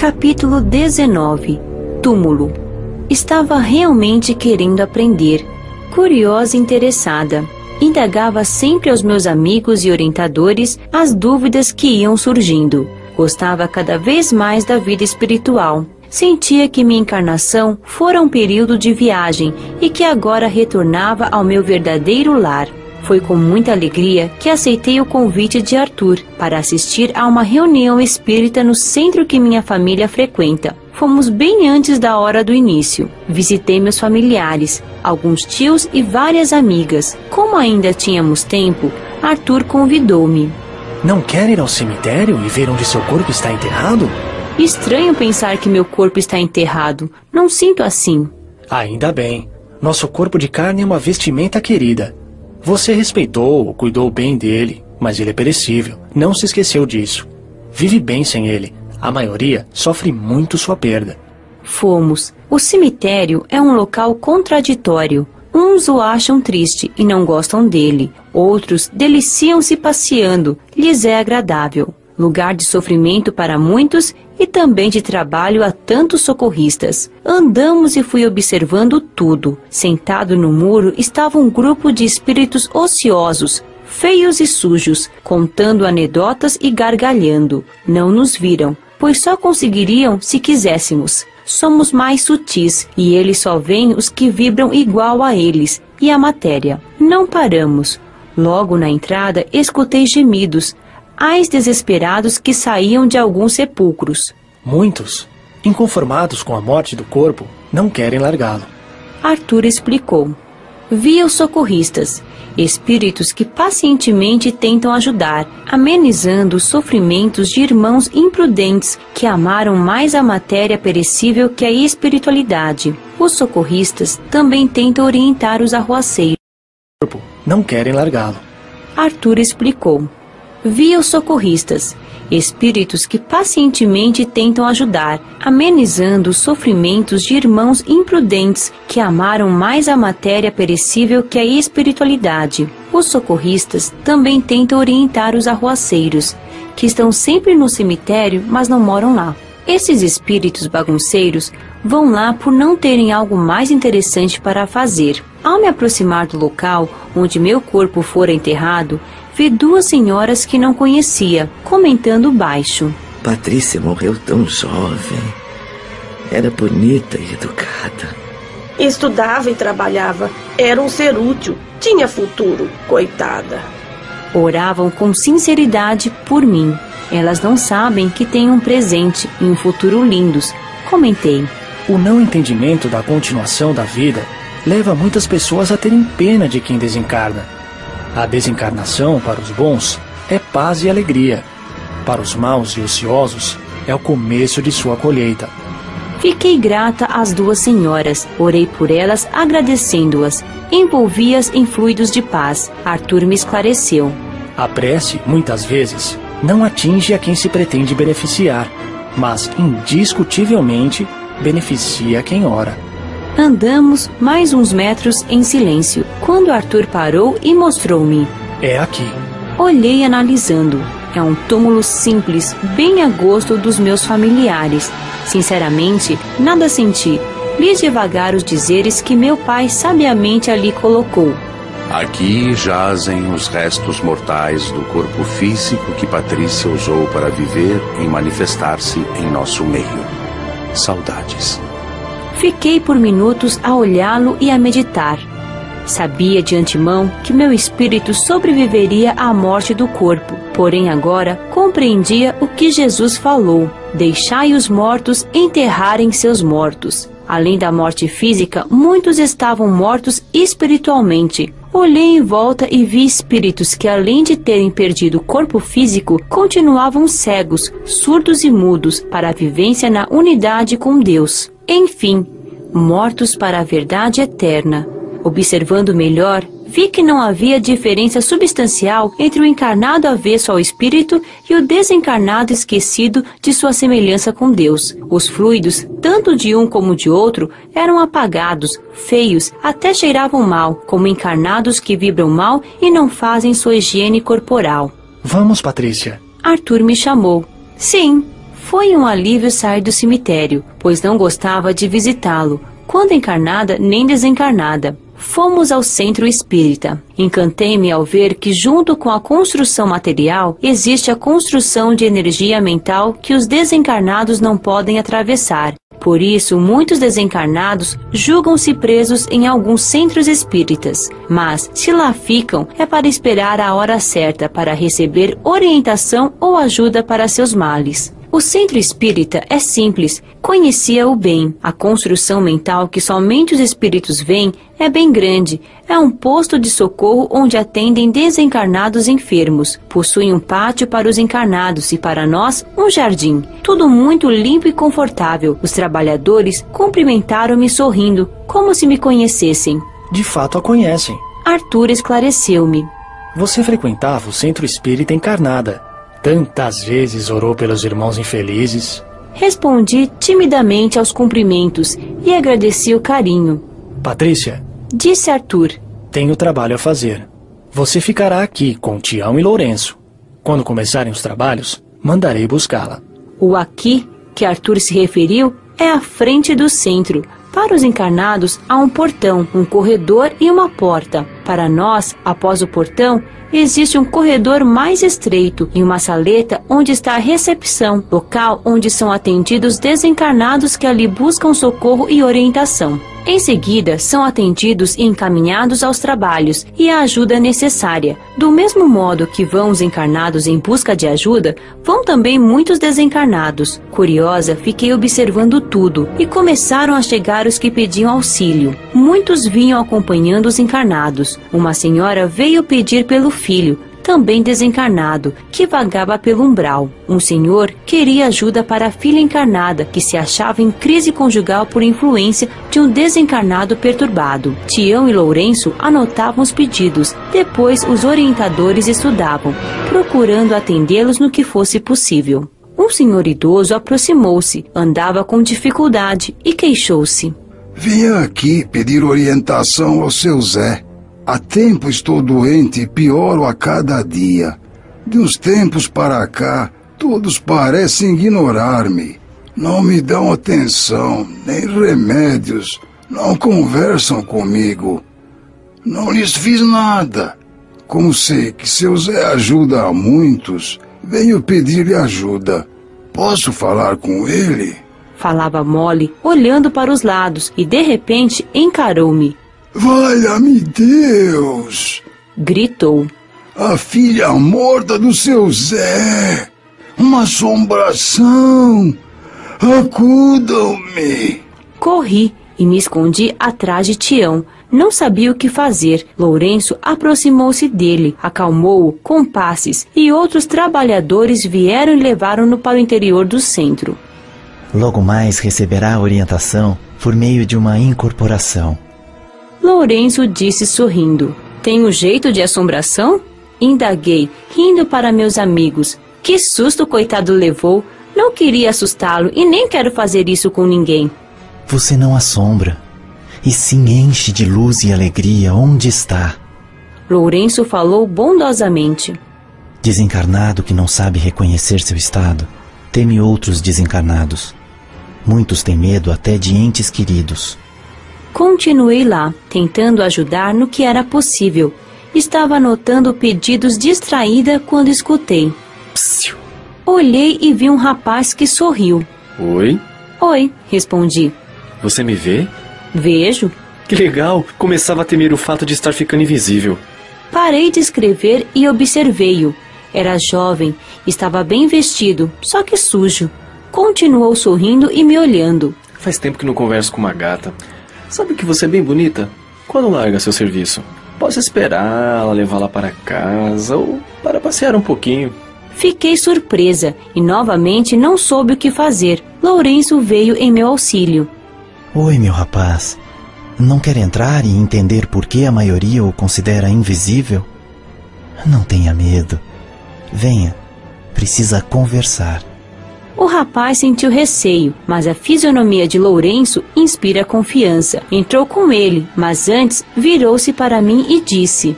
Capítulo 19. Túmulo. Estava realmente querendo aprender, curiosa e interessada. Indagava sempre aos meus amigos e orientadores as dúvidas que iam surgindo. Gostava cada vez mais da vida espiritual. Sentia que minha encarnação fora um período de viagem e que agora retornava ao meu verdadeiro lar. Foi com muita alegria que aceitei o convite de Arthur para assistir a uma reunião espírita no centro que minha família frequenta. Fomos bem antes da hora do início. Visitei meus familiares, alguns tios e várias amigas. Como ainda tínhamos tempo, Arthur convidou-me. Não quer ir ao cemitério e ver onde seu corpo está enterrado? Estranho pensar que meu corpo está enterrado. Não sinto assim. Ainda bem. Nosso corpo de carne é uma vestimenta querida. Você respeitou, cuidou bem dele, mas ele é perecível. Não se esqueceu disso. Vive bem sem ele. A maioria sofre muito sua perda. Fomos. O cemitério é um local contraditório. Uns o acham triste e não gostam dele. Outros deliciam-se passeando. Lhes é agradável. Lugar de sofrimento para muitos e também de trabalho a tantos socorristas. Andamos e fui observando tudo. Sentado no muro estava um grupo de espíritos ociosos, feios e sujos, contando anedotas e gargalhando. Não nos viram, pois só conseguiriam se quiséssemos. Somos mais sutis e eles só veem os que vibram igual a eles e a matéria. Não paramos. Logo na entrada escutei gemidos, ais desesperados que saíam de alguns sepulcros. Muitos, inconformados com a morte do corpo, não querem largá-lo. Arthur explicou. Vi os socorristas, espíritos que pacientemente tentam ajudar, amenizando os sofrimentos de irmãos imprudentes que amaram mais a matéria perecível que a espiritualidade. Os socorristas também tentam orientar os arruaceiros. Não querem largá-lo. Arthur explicou. Vi os socorristas, espíritos que pacientemente tentam ajudar, amenizando os sofrimentos de irmãos imprudentes que amaram mais a matéria perecível que a espiritualidade. Os socorristas também tentam orientar os arruaceiros, que estão sempre no cemitério, mas não moram lá. Esses espíritos bagunceiros vão lá por não terem algo mais interessante para fazer. Ao me aproximar do local onde meu corpo fora enterrado, vi duas senhoras que não conhecia, comentando baixo. Patrícia morreu tão jovem. Era bonita e educada. Estudava e trabalhava. Era um ser útil. Tinha futuro, coitada. Oravam com sinceridade por mim. Elas não sabem que tenho um presente e um futuro lindos, comentei. O não entendimento da continuação da vida leva muitas pessoas a terem pena de quem desencarna. A desencarnação, para os bons, é paz e alegria. Para os maus e ociosos, é o começo de sua colheita. Fiquei grata às duas senhoras, orei por elas agradecendo-as, envolvi-as em fluidos de paz. Arthur me esclareceu. A prece, muitas vezes, não atinge a quem se pretende beneficiar, mas indiscutivelmente beneficia quem ora. Andamos mais uns metros em silêncio, quando Arthur parou e mostrou-me. É aqui. Olhei analisando. É um túmulo simples, bem a gosto dos meus familiares. Sinceramente, nada senti. Li devagar os dizeres que meu pai sabiamente ali colocou. Aqui jazem os restos mortais do corpo físico que Patrícia usou para viver e manifestar-se em nosso meio. Saudades. Fiquei por minutos a olhá-lo e a meditar. Sabia de antemão que meu espírito sobreviveria à morte do corpo, porém agora compreendia o que Jesus falou: deixai os mortos enterrarem seus mortos. Além da morte física, muitos estavam mortos espiritualmente. Olhei em volta e vi espíritos que, além de terem perdido o corpo físico, continuavam cegos, surdos e mudos para a vivência na unidade com Deus. Enfim, mortos para a verdade eterna. Observando melhor, vi que não havia diferença substancial entre o encarnado avesso ao espírito e o desencarnado esquecido de sua semelhança com Deus. Os fluidos, tanto de um como de outro, eram apagados, feios, até cheiravam mal, como encarnados que vibram mal e não fazem sua higiene corporal. Vamos, Patrícia. Arthur me chamou. Sim. Foi um alívio sair do cemitério, pois não gostava de visitá-lo, quando encarnada nem desencarnada. Fomos ao centro espírita. Encantei-me ao ver que, junto com a construção material, existe a construção de energia mental que os desencarnados não podem atravessar. Por isso, muitos desencarnados julgam-se presos em alguns centros espíritas. Mas, se lá ficam, é para esperar a hora certa para receber orientação ou ajuda para seus males. O centro espírita é simples, conhecia-o bem. A construção mental que somente os espíritos veem é bem grande. É um posto de socorro onde atendem desencarnados enfermos. Possui um pátio para os encarnados e para nós, um jardim. Tudo muito limpo e confortável. Os trabalhadores cumprimentaram-me sorrindo, como se me conhecessem. De fato a conhecem. Arthur esclareceu-me. Você frequentava o centro espírita encarnada. Tantas vezes orou pelos irmãos infelizes. Respondi timidamente aos cumprimentos e agradeci o carinho. Patrícia, disse Arthur, tenho trabalho a fazer. Você ficará aqui com Tião e Lourenço. Quando começarem os trabalhos, mandarei buscá-la. O aqui que Arthur se referiu é a frente do centro. Para os encarnados há um portão, um corredor e uma porta. Para nós, após o portão, existe um corredor mais estreito e uma saleta onde está a recepção, local onde são atendidos desencarnados que ali buscam socorro e orientação. Em seguida, são atendidos e encaminhados aos trabalhos e à ajuda necessária. Do mesmo modo que vão os encarnados em busca de ajuda, vão também muitos desencarnados. Curiosa, fiquei observando tudo e começaram a chegar os que pediam auxílio. Muitos vinham acompanhando os encarnados. Uma senhora veio pedir pelo filho, também desencarnado, que vagava pelo umbral. Um senhor queria ajuda para a filha encarnada, que se achava em crise conjugal por influência de um desencarnado perturbado. Tião e Lourenço anotavam os pedidos, depois os orientadores estudavam, procurando atendê-los no que fosse possível. Um senhor idoso aproximou-se, andava com dificuldade e queixou-se. Vinha aqui pedir orientação ao seu Zé. Há tempo estou doente e pioro a cada dia. De uns tempos para cá, todos parecem ignorar-me. Não me dão atenção, nem remédios. Não conversam comigo. Não lhes fiz nada. Como sei que seu Zé ajuda a muitos, venho pedir-lhe ajuda. Posso falar com ele? Falava mole, olhando para os lados, e de repente encarou-me. Valha-me Deus! Gritou. A filha morta do seu Zé! Uma assombração! Acudam-me! Corri e me escondi atrás de Tião. Não sabia o que fazer. Lourenço aproximou-se dele, acalmou-o com passes, e outros trabalhadores vieram e levaram-no para o interior do centro. Logo mais receberá a orientação por meio de uma incorporação. Lourenço disse sorrindo. Tem um jeito de assombração? Indaguei, rindo para meus amigos. Que susto o coitado levou. Não queria assustá-lo e nem quero fazer isso com ninguém. Você não assombra, e sim enche de luz e alegria onde está. Lourenço falou bondosamente. Desencarnado que não sabe reconhecer seu estado, teme outros desencarnados. Muitos têm medo até de entes queridos. Continuei lá, tentando ajudar no que era possível. Estava anotando pedidos distraída quando escutei. Psiu. Olhei e vi um rapaz que sorriu. Oi? Oi, respondi. Você me vê? Vejo. Que legal! Começava a temer o fato de estar ficando invisível. Parei de escrever e observei-o. Era jovem, estava bem vestido, só que sujo. Continuou sorrindo e me olhando. Faz tempo que não converso com uma gata. Sabe que você é bem bonita? Quando larga seu serviço? Posso esperá-la, levá-la para casa ou para passear um pouquinho. Fiquei surpresa e novamente não soube o que fazer. Lourenço veio em meu auxílio. Oi, meu rapaz. Não quer entrar e entender por que a maioria o considera invisível? Não tenha medo. Venha. Precisa conversar. O rapaz sentiu receio, mas a fisionomia de Lourenço inspira confiança. Entrou com ele, mas antes virou-se para mim e disse: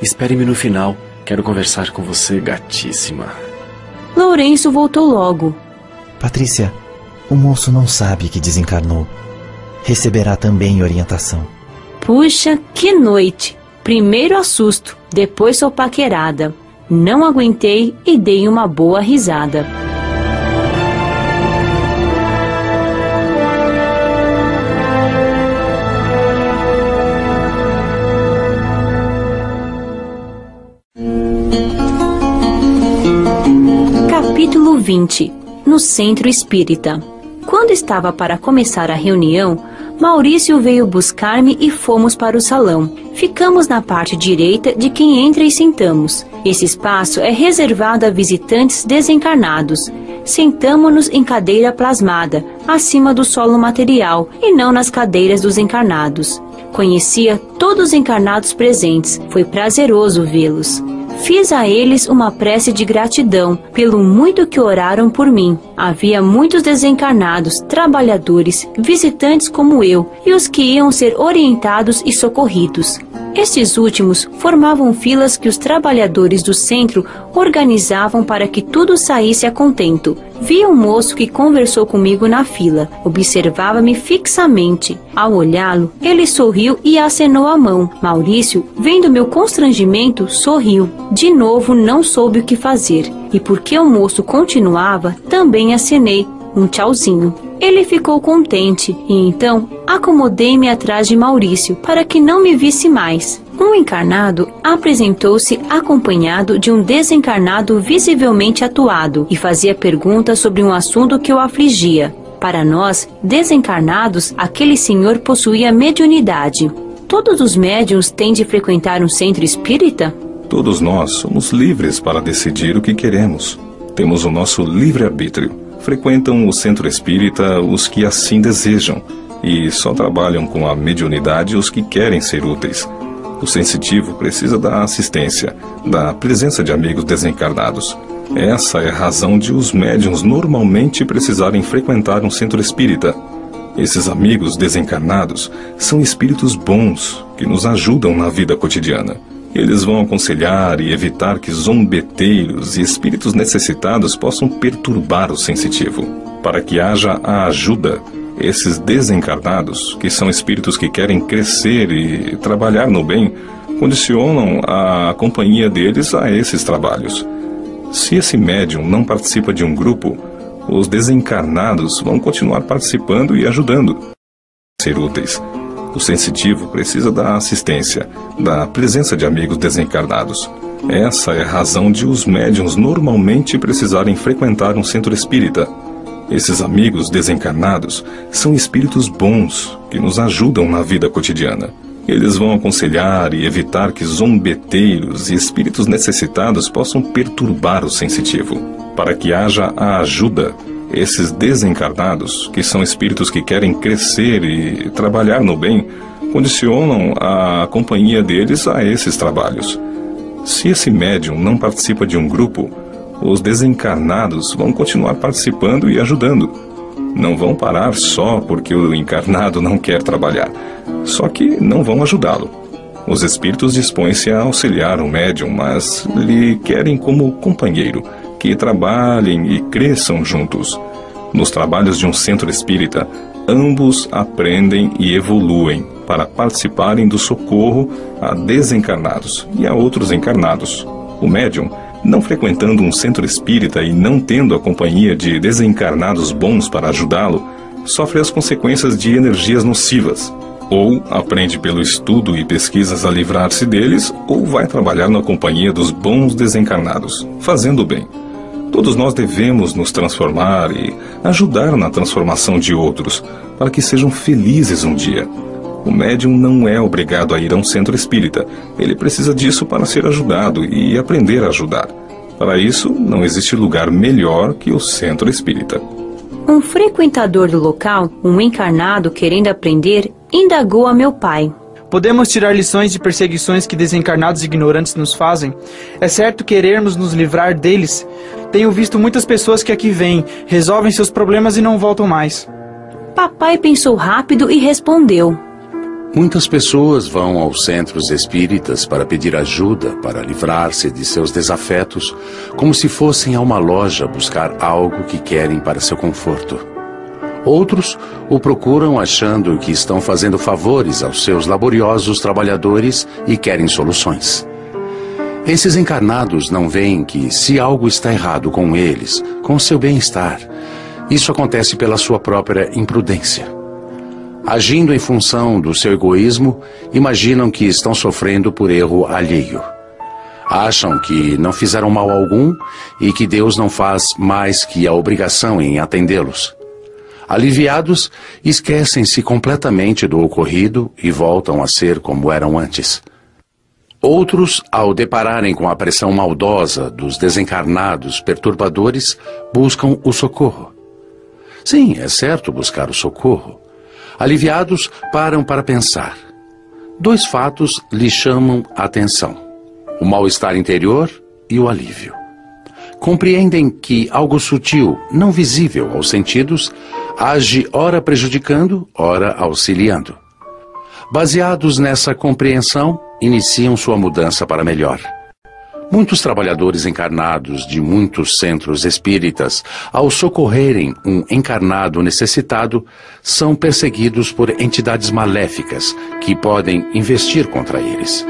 Espere-me no final. Quero conversar com você, gatíssima. Lourenço voltou logo. Patrícia, o moço não sabe que desencarnou. Receberá também orientação. Puxa, que noite! Primeiro assusto, depois sou paquerada. Não aguentei e dei uma boa risada. Capítulo 20. No Centro Espírita. Quando estava para começar a reunião, Maurício veio buscar-me e fomos para o salão. Ficamos na parte direita de quem entra e sentamos. Esse espaço é reservado a visitantes desencarnados. Sentamo-nos em cadeira plasmada, acima do solo material, e não nas cadeiras dos encarnados. Conhecia todos os encarnados presentes. Foi prazeroso vê-los. Fiz a eles uma prece de gratidão pelo muito que oraram por mim. Havia muitos desencarnados, trabalhadores, visitantes como eu, e os que iam ser orientados e socorridos. Estes últimos formavam filas que os trabalhadores do centro organizavam para que tudo saísse a contento. Vi um moço que conversou comigo na fila. Observava-me fixamente. Ao olhá-lo, ele sorriu e acenou a mão. Maurício, vendo meu constrangimento, sorriu. De novo, não soube o que fazer. E porque o moço continuava, também acenei um tchauzinho. Ele ficou contente e então acomodei-me atrás de Maurício para que não me visse mais. Um encarnado apresentou-se acompanhado de um desencarnado visivelmente atuado e fazia perguntas sobre um assunto que o afligia. Para nós, desencarnados, aquele senhor possuía mediunidade. Todos os médiuns têm de frequentar um centro espírita? Todos nós somos livres para decidir o que queremos. Temos o nosso livre-arbítrio. Frequentam o centro espírita os que assim desejam e só trabalham com a mediunidade os que querem ser úteis. O sensitivo precisa da assistência, da presença de amigos desencarnados. Essa é a razão de os médiuns normalmente precisarem frequentar um centro espírita. Esses amigos desencarnados são espíritos bons que nos ajudam na vida cotidiana. Eles vão aconselhar e evitar que zombeteiros e espíritos necessitados possam perturbar o sensitivo. Para que haja a ajuda, esses desencarnados, que são espíritos que querem crescer e trabalhar no bem, condicionam a companhia deles a esses trabalhos. Se esse médium não participa de um grupo, os desencarnados vão continuar participando e ajudando a ser úteis. O sensitivo precisa da assistência, da presença de amigos desencarnados. Essa é a razão de os médiuns normalmente precisarem frequentar um centro espírita. Esses amigos desencarnados são espíritos bons que nos ajudam na vida cotidiana. Eles vão aconselhar e evitar que zombeteiros e espíritos necessitados possam perturbar o sensitivo. Para que haja a ajuda, esses desencarnados, que são espíritos que querem crescer e trabalhar no bem, condicionam a companhia deles a esses trabalhos. Se esse médium não participa de um grupo, os desencarnados vão continuar participando e ajudando. Não vão parar só porque o encarnado não quer trabalhar, só que não vão ajudá-lo. Os espíritos dispõem-se a auxiliar o médium, mas lhe querem como companheiro, que trabalhem e cresçam juntos. Nos trabalhos de um centro espírita, ambos aprendem e evoluem para participarem do socorro a desencarnados e a outros encarnados. O médium, não frequentando um centro espírita e não tendo a companhia de desencarnados bons para ajudá-lo, sofre as consequências de energias nocivas. Ou aprende pelo estudo e pesquisas a livrar-se deles, ou vai trabalhar na companhia dos bons desencarnados, fazendo o bem. Todos nós devemos nos transformar e ajudar na transformação de outros, para que sejam felizes um dia. O médium não é obrigado a ir a um centro espírita. Ele precisa disso para ser ajudado e aprender a ajudar. Para isso, não existe lugar melhor que o centro espírita. Um frequentador do local, um encarnado querendo aprender, indagou a meu pai. Podemos tirar lições de perseguições que desencarnados ignorantes nos fazem? É certo querermos nos livrar deles? Tenho visto muitas pessoas que aqui vêm, resolvem seus problemas e não voltam mais. Papai pensou rápido e respondeu. Muitas pessoas vão aos centros espíritas para pedir ajuda, para livrar-se de seus desafetos, como se fossem a uma loja buscar algo que querem para seu conforto. Outros o procuram achando que estão fazendo favores aos seus laboriosos trabalhadores e querem soluções. Esses encarnados não veem que, se algo está errado com eles, com seu bem-estar, isso acontece pela sua própria imprudência. Agindo em função do seu egoísmo, imaginam que estão sofrendo por erro alheio. Acham que não fizeram mal algum e que Deus não faz mais que a obrigação em atendê-los. Aliviados, esquecem-se completamente do ocorrido e voltam a ser como eram antes. Outros, ao depararem com a pressão maldosa dos desencarnados perturbadores, buscam o socorro. Sim, é certo buscar o socorro. Aliviados, param para pensar. 2 fatos lhes chamam a atenção: o mal-estar interior e o alívio. Compreendem que algo sutil, não visível aos sentidos, age ora prejudicando, ora auxiliando. Baseados nessa compreensão, iniciam sua mudança para melhor. Muitos trabalhadores encarnados de muitos centros espíritas, ao socorrerem um encarnado necessitado, são perseguidos por entidades maléficas que podem investir contra eles.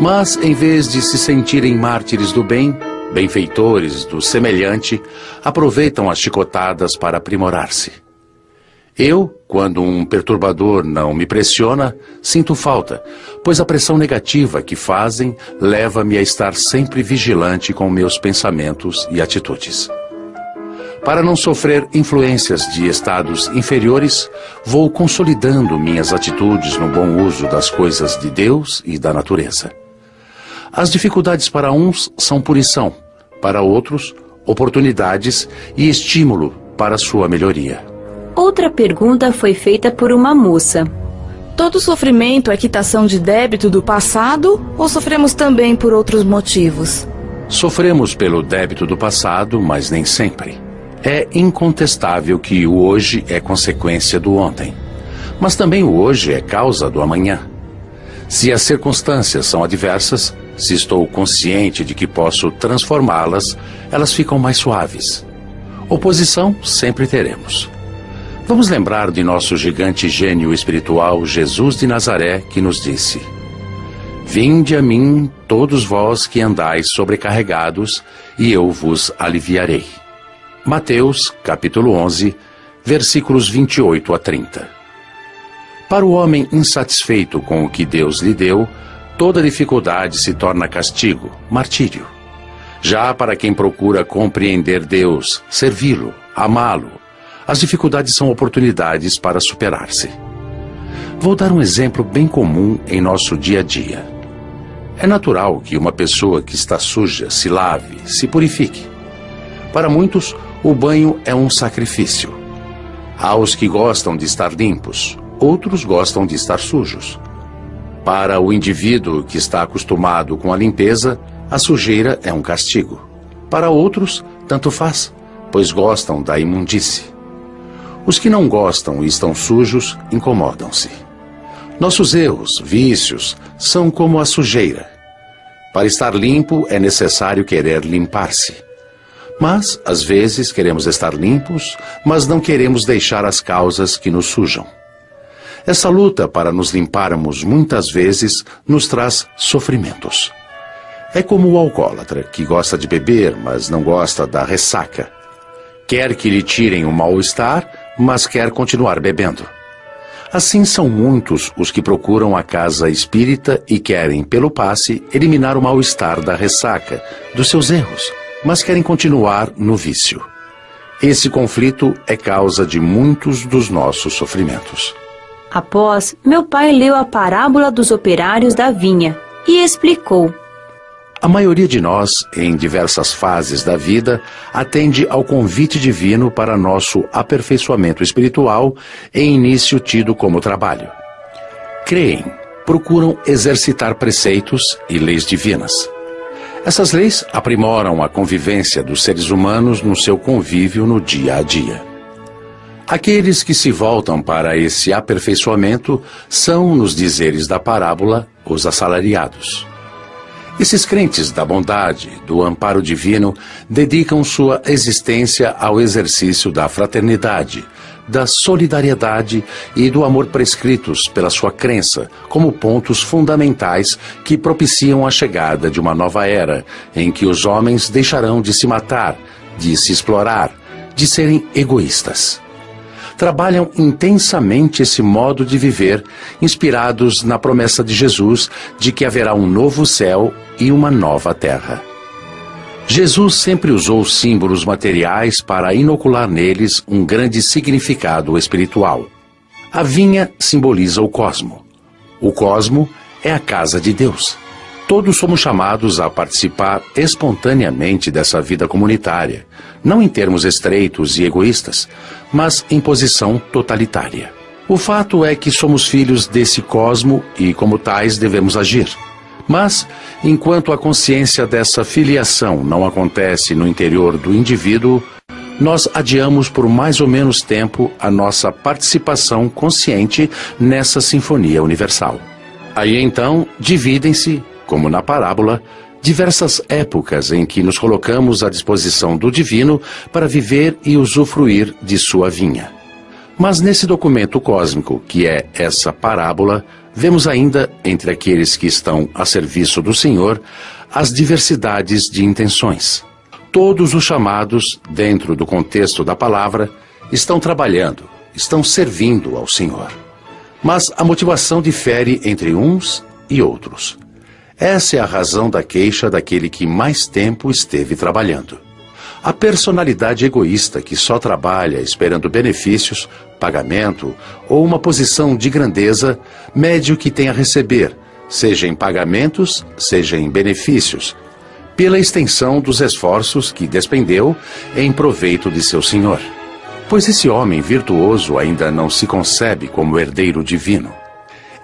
Mas, em vez de se sentirem mártires do bem, benfeitores do semelhante, aproveitam as chicotadas para aprimorar-se. Eu, quando um perturbador não me pressiona, sinto falta, pois a pressão negativa que fazem leva-me a estar sempre vigilante com meus pensamentos e atitudes. Para não sofrer influências de estados inferiores, vou consolidando minhas atitudes no bom uso das coisas de Deus e da natureza. As dificuldades para uns são punição, para outros, oportunidades e estímulo para sua melhoria. Outra pergunta foi feita por uma moça. Todo sofrimento é quitação de débito do passado ou sofremos também por outros motivos? Sofremos pelo débito do passado, mas nem sempre. É incontestável que o hoje é consequência do ontem. Mas também o hoje é causa do amanhã. Se as circunstâncias são adversas, se estou consciente de que posso transformá-las, elas ficam mais suaves. Oposição sempre teremos. Vamos lembrar de nosso gigante gênio espiritual, Jesus de Nazaré, que nos disse: Vinde a mim, todos vós que andais sobrecarregados, e eu vos aliviarei. Mateus, capítulo 11, versículos 28 a 30. Para o homem insatisfeito com o que Deus lhe deu, toda dificuldade se torna castigo, martírio. Já para quem procura compreender Deus, servi-lo, amá-lo, as dificuldades são oportunidades para superar-se. Vou dar um exemplo bem comum em nosso dia a dia. É natural que uma pessoa que está suja se lave, se purifique. Para muitos, o banho é um sacrifício. Há os que gostam de estar limpos, outros gostam de estar sujos. Para o indivíduo que está acostumado com a limpeza, a sujeira é um castigo. Para outros, tanto faz, pois gostam da imundície. Os que não gostam e estão sujos, incomodam-se. Nossos erros, vícios, são como a sujeira. Para estar limpo, é necessário querer limpar-se. Mas, às vezes, queremos estar limpos, mas não queremos deixar as causas que nos sujam. Essa luta para nos limparmos, muitas vezes, nos traz sofrimentos. É como o alcoólatra, que gosta de beber, mas não gosta da ressaca. Quer que lhe tirem o mal-estar, mas quer continuar bebendo. Assim são muitos os que procuram a casa espírita e querem, pelo passe, eliminar o mal-estar da ressaca, dos seus erros, mas querem continuar no vício. Esse conflito é causa de muitos dos nossos sofrimentos. Após, meu pai leu a parábola dos operários da vinha e explicou. A maioria de nós, em diversas fases da vida, atende ao convite divino para nosso aperfeiçoamento espiritual em início tido como trabalho. Creem, procuram exercitar preceitos e leis divinas. Essas leis aprimoram a convivência dos seres humanos no seu convívio no dia a dia. Aqueles que se voltam para esse aperfeiçoamento são, nos dizeres da parábola, os assalariados. Esses crentes da bondade, do amparo divino, dedicam sua existência ao exercício da fraternidade, da solidariedade e do amor prescritos pela sua crença como pontos fundamentais que propiciam a chegada de uma nova era, em que os homens deixarão de se matar, de se explorar, de serem egoístas. Trabalham intensamente esse modo de viver, inspirados na promessa de Jesus de que haverá um novo céu e uma nova terra. Jesus sempre usou símbolos materiais para inocular neles um grande significado espiritual. A vinha simboliza o cosmo. O cosmo é a casa de Deus. Todos somos chamados a participar espontaneamente dessa vida comunitária, não em termos estreitos e egoístas, mas em posição totalitária. O fato é que somos filhos desse cosmo e, como tais, devemos agir. Mas, enquanto a consciência dessa filiação não acontece no interior do indivíduo, nós adiamos por mais ou menos tempo a nossa participação consciente nessa sinfonia universal. Aí então dividem-se, como na parábola, diversas épocas em que nos colocamos à disposição do divino para viver e usufruir de sua vinha. Mas nesse documento cósmico, que é essa parábola, vemos ainda, entre aqueles que estão a serviço do Senhor, as diversidades de intenções. Todos os chamados, dentro do contexto da palavra, estão trabalhando, estão servindo ao Senhor. Mas a motivação difere entre uns e outros. Essa é a razão da queixa daquele que mais tempo esteve trabalhando. A personalidade egoísta que só trabalha esperando benefícios, pagamento ou uma posição de grandeza, mede o que tem a receber, seja em pagamentos, seja em benefícios, pela extensão dos esforços que despendeu em proveito de seu senhor. Pois esse homem virtuoso ainda não se concebe como herdeiro divino.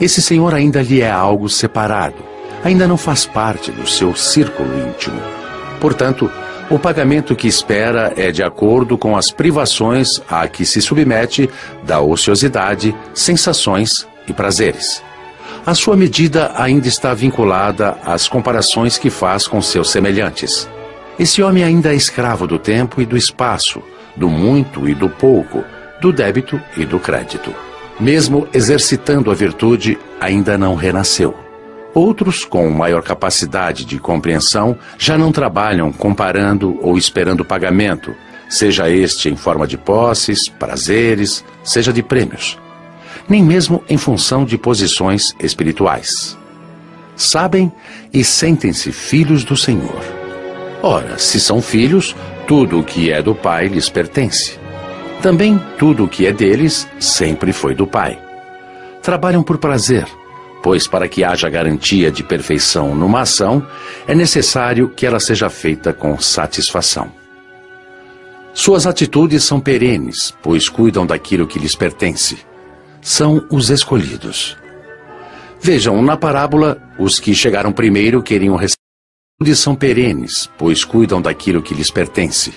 Esse senhor ainda lhe é algo separado, ainda não faz parte do seu círculo íntimo. Portanto, o pagamento que espera é de acordo com as privações a que se submete da ociosidade, sensações e prazeres. A sua medida ainda está vinculada às comparações que faz com seus semelhantes. Esse homem ainda é escravo do tempo e do espaço, do muito e do pouco, do débito e do crédito. Mesmo exercitando a virtude, ainda não renasceu. Outros, com maior capacidade de compreensão, já não trabalham comparando ou esperando pagamento, seja este em forma de posses, prazeres, seja de prêmios, nem mesmo em função de posições espirituais. Sabem e sentem-se filhos do Senhor. Ora, se são filhos, tudo o que é do Pai lhes pertence. Também tudo o que é deles sempre foi do Pai. Trabalham por prazer, pois para que haja garantia de perfeição numa ação, é necessário que ela seja feita com satisfação. Suas atitudes são perenes, pois cuidam daquilo que lhes pertence. São os escolhidos. Vejam, na parábola, os que chegaram primeiro queriam receber. São perenes, pois cuidam daquilo que lhes pertence.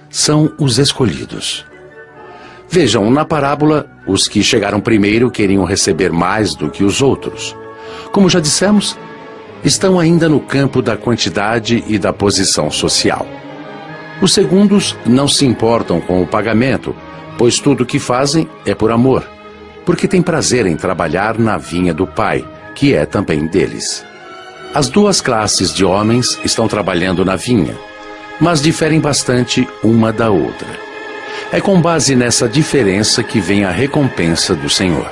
São os escolhidos. Vejam, na parábola, os que chegaram primeiro queriam receber mais do que os outros. Como já dissemos, estão ainda no campo da quantidade e da posição social. Os segundos não se importam com o pagamento, pois tudo o que fazem é por amor, porque têm prazer em trabalhar na vinha do Pai, que é também deles. As duas classes de homens estão trabalhando na vinha, mas diferem bastante uma da outra. É com base nessa diferença que vem a recompensa do Senhor.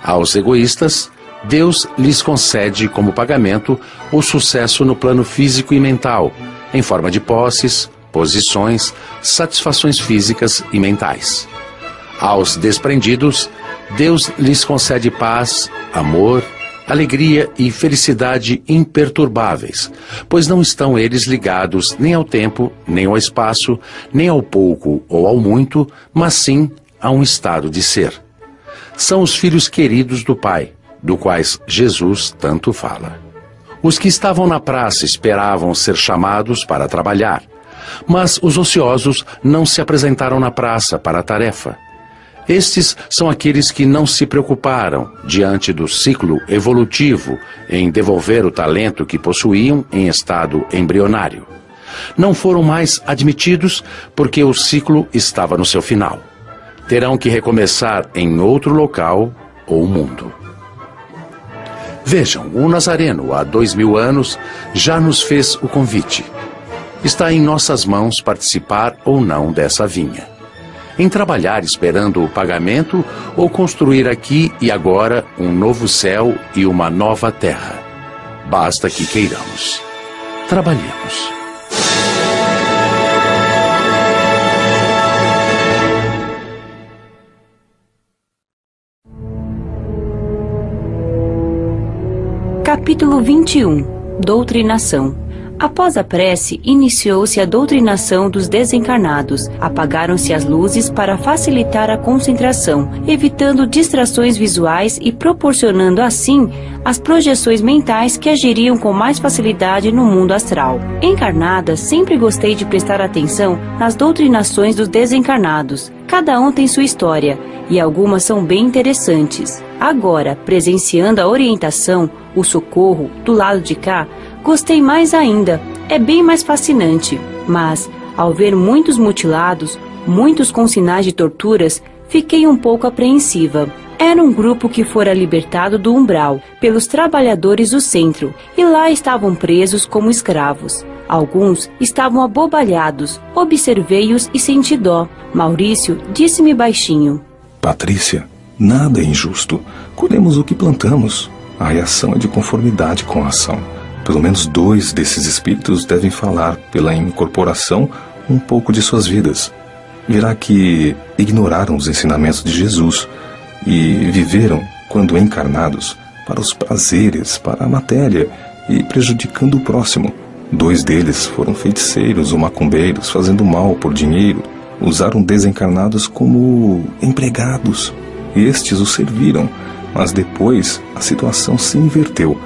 Aos egoístas, Deus lhes concede como pagamento o sucesso no plano físico e mental, em forma de posses, posições, satisfações físicas e mentais. Aos desprendidos, Deus lhes concede paz, amor, alegria e felicidade imperturbáveis, pois não estão eles ligados nem ao tempo, nem ao espaço, nem ao pouco ou ao muito, mas sim a um estado de ser. São os filhos queridos do Pai, do quais Jesus tanto fala. Os que estavam na praça esperavam ser chamados para trabalhar, mas os ociosos não se apresentaram na praça para a tarefa. Estes são aqueles que não se preocuparam diante do ciclo evolutivo em devolver o talento que possuíam em estado embrionário. Não foram mais admitidos porque o ciclo estava no seu final. Terão que recomeçar em outro local ou mundo. Vejam, o Nazareno, há 2000 anos, já nos fez o convite. Está em nossas mãos participar ou não dessa vinha. Em trabalhar esperando o pagamento ou construir aqui e agora um novo céu e uma nova terra. Basta que queiramos. Trabalhemos. Capítulo 21. Doutrinação. Após a prece, iniciou-se a doutrinação dos desencarnados. Apagaram-se as luzes para facilitar a concentração, evitando distrações visuais e proporcionando assim as projeções mentais que agiriam com mais facilidade no mundo astral. Encarnada, sempre gostei de prestar atenção nas doutrinações dos desencarnados. Cada um tem sua história, e algumas são bem interessantes. Agora, presenciando a orientação, o socorro, do lado de cá, gostei mais ainda, é bem mais fascinante. Mas, ao ver muitos mutilados, muitos com sinais de torturas, fiquei um pouco apreensiva. Era um grupo que fora libertado do umbral, pelos trabalhadores do centro, e lá estavam presos como escravos. Alguns estavam abobalhados, observei-os e senti dó. Maurício disse-me baixinho: Patrícia, nada é injusto. Colhemos o que plantamos. A reação é de conformidade com a ação. Pelo menos 2 desses espíritos devem falar, pela incorporação, um pouco de suas vidas. Verá que ignoraram os ensinamentos de Jesus e viveram, quando encarnados, para os prazeres, para a matéria e prejudicando o próximo. 2 deles foram feiticeiros ou macumbeiros, fazendo mal por dinheiro. Usaram desencarnados como empregados. Estes os serviram, mas depois a situação se inverteu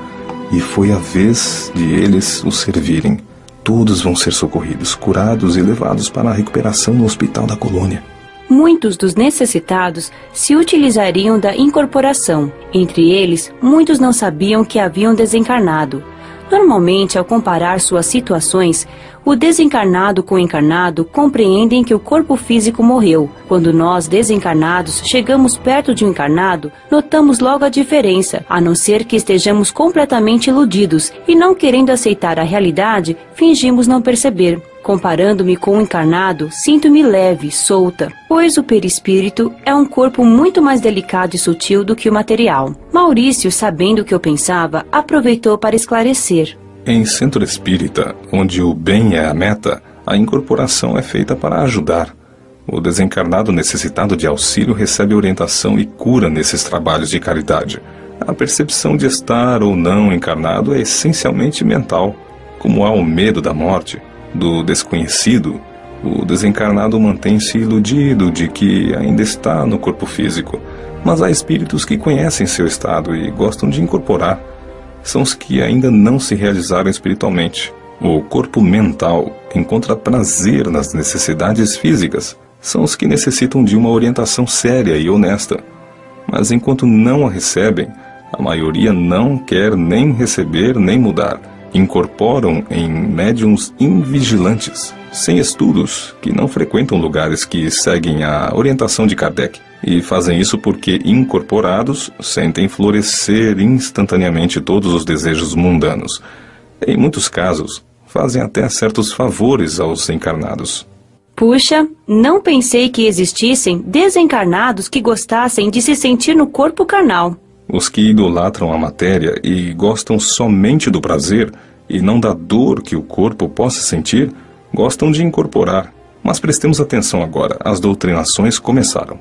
e foi a vez de eles os servirem. Todos vão ser socorridos, curados e levados para a recuperação no hospital da colônia. Muitos dos necessitados se utilizariam da incorporação. Entre eles, muitos não sabiam que haviam desencarnado. Normalmente, ao comparar suas situações, o desencarnado com o encarnado compreendem que o corpo físico morreu. Quando nós, desencarnados, chegamos perto de um encarnado, notamos logo a diferença, a não ser que estejamos completamente iludidos e, não querendo aceitar a realidade, fingimos não perceber. Comparando-me com o encarnado, sinto-me leve, solta, pois o perispírito é um corpo muito mais delicado e sutil do que o material. Maurício, sabendo o que eu pensava, aproveitou para esclarecer. Em centro espírita, onde o bem é a meta, a incorporação é feita para ajudar. O desencarnado necessitado de auxílio recebe orientação e cura nesses trabalhos de caridade. A percepção de estar ou não encarnado é essencialmente mental. Como há o medo da morte, do desconhecido, o desencarnado mantém-se iludido de que ainda está no corpo físico. Mas há espíritos que conhecem seu estado e gostam de incorporar. São os que ainda não se realizaram espiritualmente. O corpo mental encontra prazer nas necessidades físicas. São os que necessitam de uma orientação séria e honesta. Mas enquanto não a recebem, a maioria não quer nem receber nem mudar. Incorporam em médiums invigilantes, sem estudos, que não frequentam lugares que seguem a orientação de Kardec. E fazem isso porque, incorporados, sentem florescer instantaneamente todos os desejos mundanos. Em muitos casos, fazem até certos favores aos encarnados. Puxa, não pensei que existissem desencarnados que gostassem de se sentir no corpo carnal. Os que idolatram a matéria e gostam somente do prazer e não da dor que o corpo possa sentir, gostam de incorporar. Mas prestemos atenção agora, as doutrinações começaram.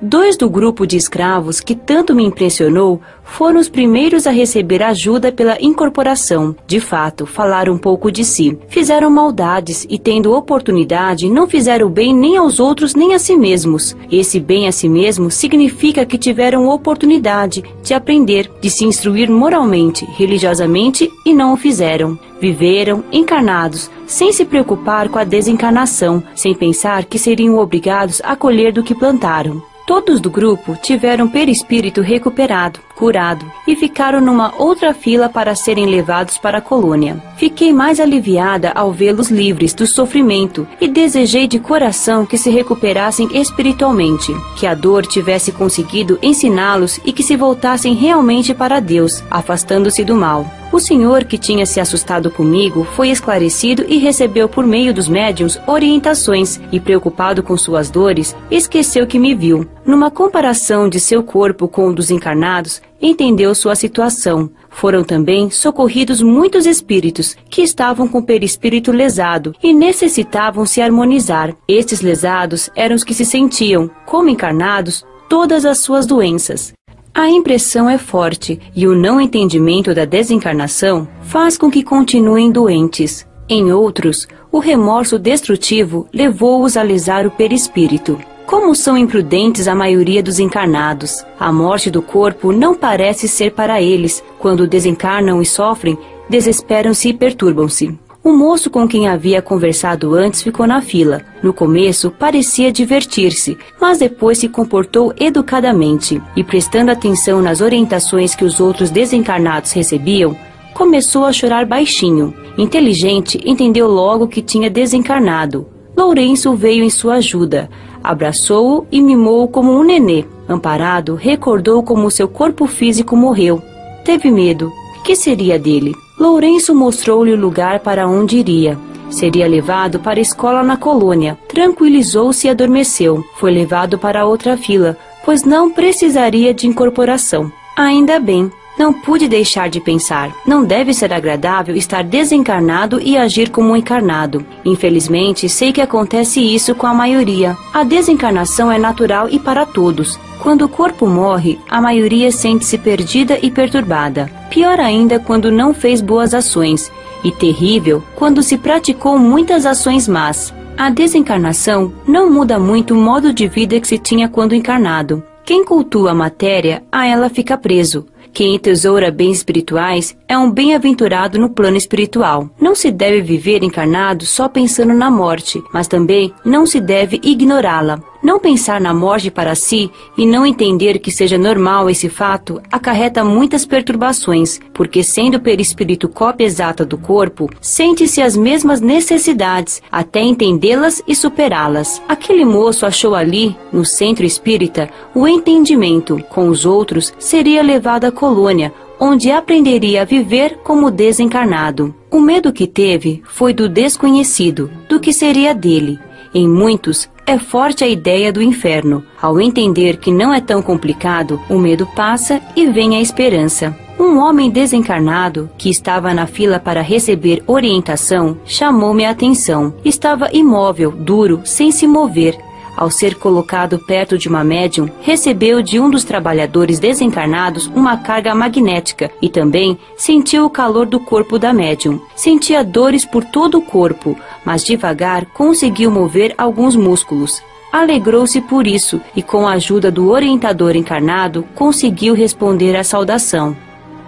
2 do grupo de escravos que tanto me impressionou foram os primeiros a receber ajuda pela incorporação. De fato, falaram um pouco de si. Fizeram maldades e, tendo oportunidade, não fizeram bem nem aos outros nem a si mesmos. Esse bem a si mesmo significa que tiveram oportunidade de aprender, de se instruir moralmente, religiosamente e não o fizeram. Viveram encarnados, sem se preocupar com a desencarnação, sem pensar que seriam obrigados a colher do que plantaram. Todos do grupo tiveram perispírito recuperado, curado, e ficaram numa outra fila para serem levados para a colônia. Fiquei mais aliviada ao vê-los livres do sofrimento e desejei de coração que se recuperassem espiritualmente, que a dor tivesse conseguido ensiná-los e que se voltassem realmente para Deus, afastando-se do mal. O senhor que tinha se assustado comigo foi esclarecido e recebeu por meio dos médiuns orientações e, preocupado com suas dores, esqueceu que me viu. Numa comparação de seu corpo com o dos encarnados, entendeu sua situação. Foram também socorridos muitos espíritos que estavam com o perispírito lesado e necessitavam se harmonizar. Estes lesados eram os que se sentiam, como encarnados, todas as suas doenças. A impressão é forte e o não entendimento da desencarnação faz com que continuem doentes. Em outros, o remorso destrutivo levou-os a lesar o perispírito. Como são imprudentes a maioria dos encarnados, a morte do corpo não parece ser para eles. Quando desencarnam e sofrem, desesperam-se e perturbam-se. O moço com quem havia conversado antes ficou na fila. No começo, parecia divertir-se, mas depois se comportou educadamente e, prestando atenção nas orientações que os outros desencarnados recebiam, começou a chorar baixinho. Inteligente, entendeu logo que tinha desencarnado. Lourenço veio em sua ajuda, abraçou-o e mimou-o como um nenê. Amparado, recordou como seu corpo físico morreu. Teve medo. Que seria dele? Lourenço mostrou-lhe o lugar para onde iria. Seria levado para a escola na colônia. Tranquilizou-se e adormeceu. Foi levado para outra fila, pois não precisaria de incorporação. Ainda bem. Não pude deixar de pensar. Não deve ser agradável estar desencarnado e agir como um encarnado. Infelizmente, sei que acontece isso com a maioria. A desencarnação é natural e para todos. Quando o corpo morre, a maioria sente-se perdida e perturbada. Pior ainda quando não fez boas ações. E terrível quando se praticou muitas ações más. A desencarnação não muda muito o modo de vida que se tinha quando encarnado. Quem cultua a matéria, a ela fica preso. Quem entesoura bens espirituais é um bem-aventurado no plano espiritual. Não se deve viver encarnado só pensando na morte, mas também não se deve ignorá-la. Não pensar na morte para si e não entender que seja normal esse fato acarreta muitas perturbações, porque sendo o perispírito cópia exata do corpo, sente-se as mesmas necessidades até entendê-las e superá-las. Aquele moço achou ali, no centro espírita, o entendimento. Com os outros, seria levado à colônia, onde aprenderia a viver como desencarnado. O medo que teve foi do desconhecido, do que seria dele. Em muitos, é forte a ideia do inferno. Ao entender que não é tão complicado, o medo passa e vem a esperança. Um homem desencarnado, que estava na fila para receber orientação, chamou-me a atenção. Estava imóvel, duro, sem se mover. Ao ser colocado perto de uma médium, recebeu de um dos trabalhadores desencarnados uma carga magnética e também sentiu o calor do corpo da médium. Sentia dores por todo o corpo, mas devagar conseguiu mover alguns músculos. Alegrou-se por isso e, com a ajuda do orientador encarnado, conseguiu responder à saudação.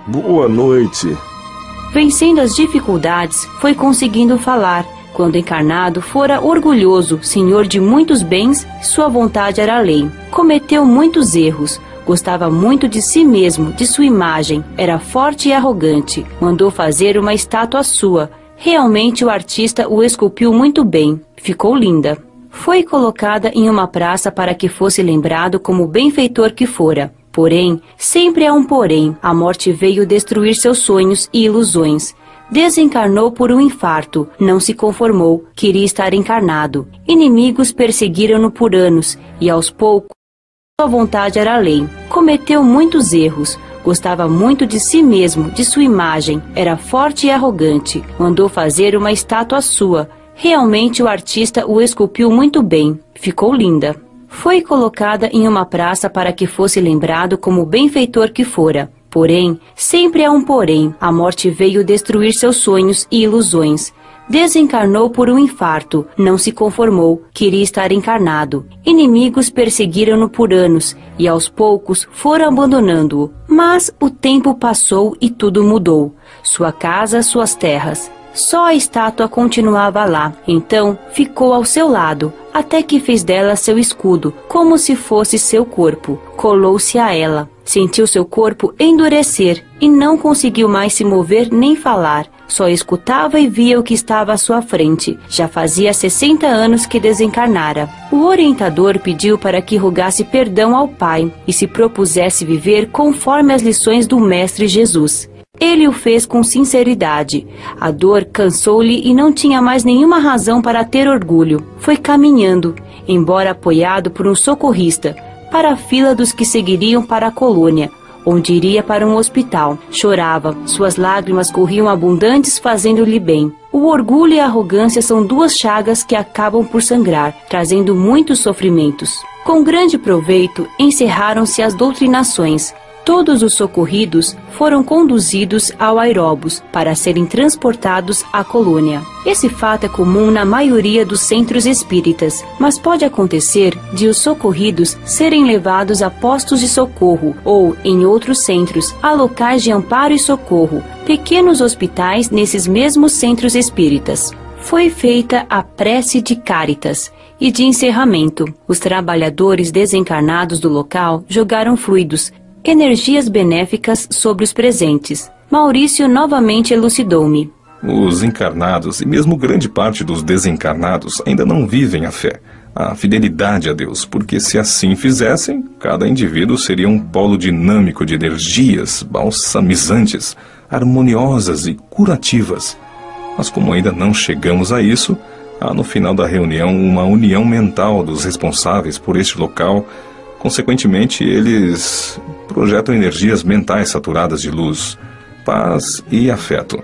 Boa noite. Vencendo as dificuldades, foi conseguindo falar. Quando encarnado, fora orgulhoso, senhor de muitos bens, sua vontade era lei. Cometeu muitos erros, gostava muito de si mesmo, de sua imagem, era forte e arrogante. Mandou fazer uma estátua sua. Realmente o artista o esculpiu muito bem, ficou linda. Foi colocada em uma praça para que fosse lembrado como benfeitor que fora. Porém, sempre há um porém, a morte veio destruir seus sonhos e ilusões. Desencarnou por um infarto, não se conformou, queria estar encarnado. Inimigos perseguiram-no por anos, e aos poucos, sua vontade era lei. Cometeu muitos erros, gostava muito de si mesmo, de sua imagem, era forte e arrogante. Mandou fazer uma estátua sua. Realmente o artista o esculpiu muito bem, ficou linda. Foi colocada em uma praça para que fosse lembrado como benfeitor que fora. Porém, sempre há um porém, a morte veio destruir seus sonhos e ilusões. Desencarnou por um infarto, não se conformou, queria estar encarnado. Inimigos perseguiram-no por anos, e aos poucos foram abandonando-o. Mas o tempo passou e tudo mudou. Sua casa, suas terras. Só a estátua continuava lá. Então ficou ao seu lado, até que fez dela seu escudo, como se fosse seu corpo. Colou-se a ela. Sentiu seu corpo endurecer e não conseguiu mais se mover nem falar. Só escutava e via o que estava à sua frente. Já fazia 60 anos que desencarnara. O orientador pediu para que rogasse perdão ao Pai e se propusesse viver conforme as lições do Mestre Jesus. Ele o fez com sinceridade. A dor cansou-lhe e não tinha mais nenhuma razão para ter orgulho. Foi caminhando, embora apoiado por um socorrista, para a fila dos que seguiriam para a colônia, onde iria para um hospital. Chorava, suas lágrimas corriam abundantes, fazendo-lhe bem. O orgulho e a arrogância são duas chagas que acabam por sangrar, trazendo muitos sofrimentos. Com grande proveito, encerraram-se as doutrinações. Todos os socorridos foram conduzidos ao aeróbus para serem transportados à colônia. Esse fato é comum na maioria dos centros espíritas, mas pode acontecer de os socorridos serem levados a postos de socorro ou, em outros centros, a locais de amparo e socorro, pequenos hospitais nesses mesmos centros espíritas. Foi feita a prece de Cáritas e de encerramento. Os trabalhadores desencarnados do local jogaram fluidos, energias benéficas sobre os presentes. Maurício novamente elucidou-me. Os encarnados e mesmo grande parte dos desencarnados ainda não vivem a fé, a fidelidade a Deus, porque se assim fizessem, cada indivíduo seria um polo dinâmico de energias balsamizantes, harmoniosas e curativas. Mas como ainda não chegamos a isso, há no final da reunião uma união mental dos responsáveis por este local. Consequentemente, eles projetam energias mentais saturadas de luz, paz e afeto,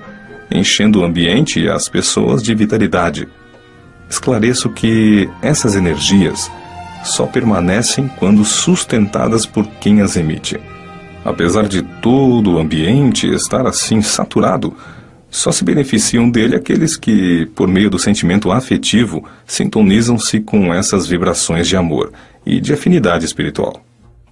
enchendo o ambiente e as pessoas de vitalidade. Esclareço que essas energias só permanecem quando sustentadas por quem as emite. Apesar de todo o ambiente estar assim saturado, só se beneficiam dele aqueles que, por meio do sentimento afetivo, sintonizam-se com essas vibrações de amor e de afinidade espiritual.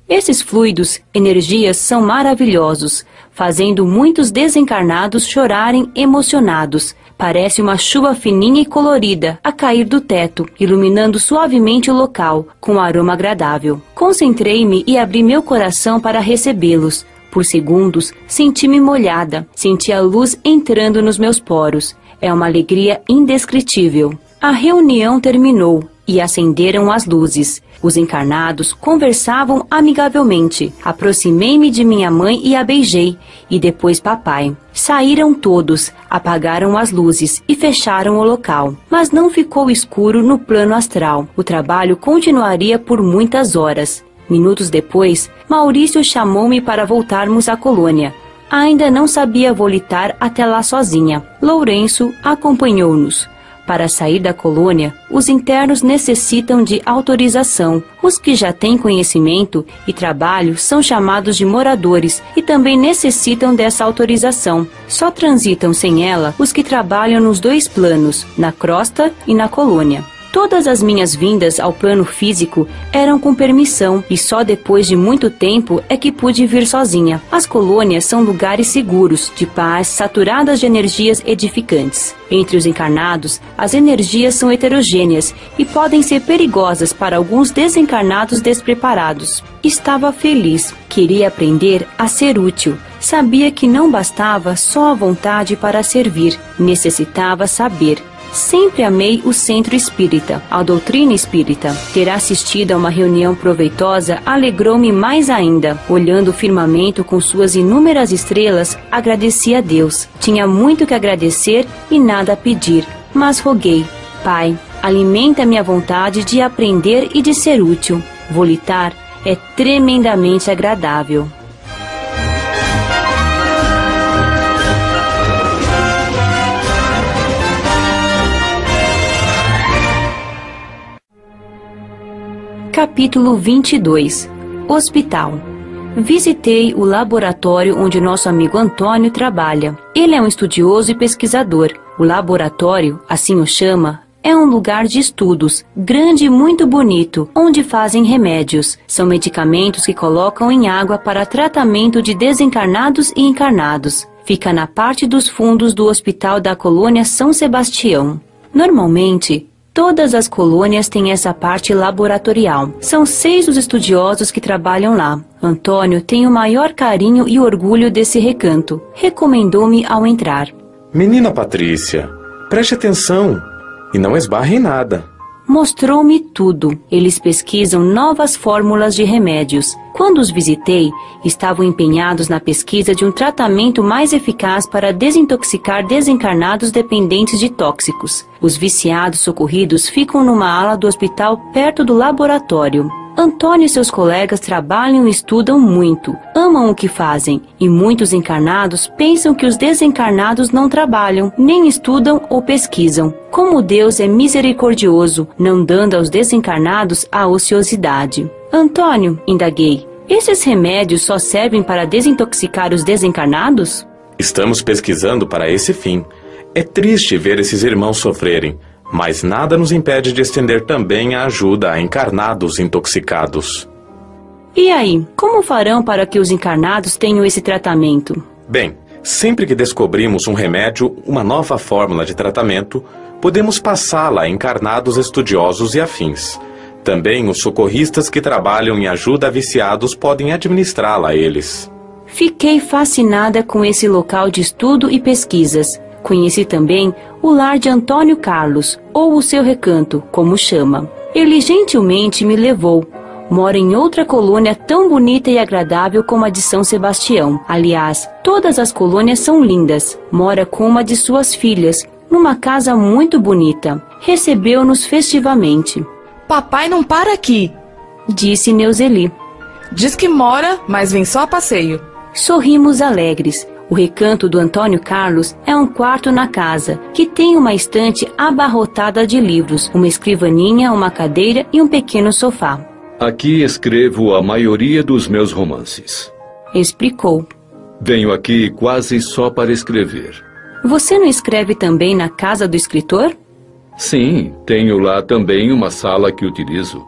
Esses fluidos, energias, são maravilhosos, fazendo muitos desencarnados chorarem emocionados. Parece uma chuva fininha e colorida a cair do teto, iluminando suavemente o local, com um aroma agradável. Concentrei-me e abri meu coração para recebê-los. Por segundos, senti-me molhada, senti a luz entrando nos meus poros. É uma alegria indescritível. A reunião terminou e acenderam as luzes. Os encarnados conversavam amigavelmente. Aproximei-me de minha mãe e a beijei, e depois papai. Saíram todos, apagaram as luzes e fecharam o local. Mas não ficou escuro no plano astral. O trabalho continuaria por muitas horas. Minutos depois, Maurício chamou-me para voltarmos à colônia. Ainda não sabia volitar até lá sozinha. Lourenço acompanhou-nos. Para sair da colônia, os internos necessitam de autorização. Os que já têm conhecimento e trabalho são chamados de moradores e também necessitam dessa autorização. Só transitam sem ela os que trabalham nos dois planos, na crosta e na colônia. Todas as minhas vindas ao plano físico eram com permissão e só depois de muito tempo é que pude vir sozinha. As colônias são lugares seguros, de paz, saturadas de energias edificantes. Entre os encarnados, as energias são heterogêneas e podem ser perigosas para alguns desencarnados despreparados. Estava feliz, queria aprender a ser útil. Sabia que não bastava só a vontade para servir, necessitava saber. Sempre amei o centro espírita, a doutrina espírita. Ter assistido a uma reunião proveitosa alegrou-me mais ainda. Olhando o firmamento com suas inúmeras estrelas, agradeci a Deus. Tinha muito que agradecer e nada a pedir, mas roguei: Pai, alimenta minha vontade de aprender e de ser útil. Volitar é tremendamente agradável. Capítulo 22. Hospital. Visitei o laboratório onde nosso amigo Antônio trabalha. Ele é um estudioso e pesquisador. O laboratório, assim o chama, é um lugar de estudos, grande e muito bonito, onde fazem remédios. São medicamentos que colocam em água para tratamento de desencarnados e encarnados. Fica na parte dos fundos do hospital da colônia São Sebastião. Normalmente, todas as colônias têm essa parte laboratorial. São 6 os estudiosos que trabalham lá. Antônio tem o maior carinho e orgulho desse recanto. Recomendou-me ao entrar. Menina Patrícia, preste atenção e não esbarre em nada. Mostrou-me tudo. Eles pesquisam novas fórmulas de remédios. Quando os visitei, estavam empenhados na pesquisa de um tratamento mais eficaz para desintoxicar desencarnados dependentes de tóxicos. Os viciados socorridos ficam numa ala do hospital perto do laboratório. Antônio e seus colegas trabalham e estudam muito, amam o que fazem, e muitos encarnados pensam que os desencarnados não trabalham, nem estudam ou pesquisam. Como Deus é misericordioso, não dando aos desencarnados a ociosidade. Antônio, indaguei, esses remédios só servem para desintoxicar os desencarnados? Estamos pesquisando para esse fim. É triste ver esses irmãos sofrerem, mas nada nos impede de estender também a ajuda a encarnados intoxicados. E aí, como farão para que os encarnados tenham esse tratamento? Bem, sempre que descobrimos um remédio, uma nova fórmula de tratamento, podemos passá-la a encarnados estudiosos e afins. Também os socorristas que trabalham em ajuda a viciados podem administrá-la a eles. Fiquei fascinada com esse local de estudo e pesquisas. Conheci também o lar de Antônio Carlos, ou o seu recanto, como chama. Ele gentilmente me levou. Mora em outra colônia tão bonita e agradável como a de São Sebastião. Aliás, todas as colônias são lindas. Mora com uma de suas filhas, numa casa muito bonita. Recebeu-nos festivamente. Papai não para aqui, disse Neuzeli. Diz que mora, mas vem só a passeio. Sorrimos alegres. O recanto do Antônio Carlos é um quarto na casa, que tem uma estante abarrotada de livros, uma escrivaninha, uma cadeira e um pequeno sofá. Aqui escrevo a maioria dos meus romances. Explicou. Venho aqui quase só para escrever. Você não escreve também na casa do escritor? Sim, tenho lá também uma sala que utilizo.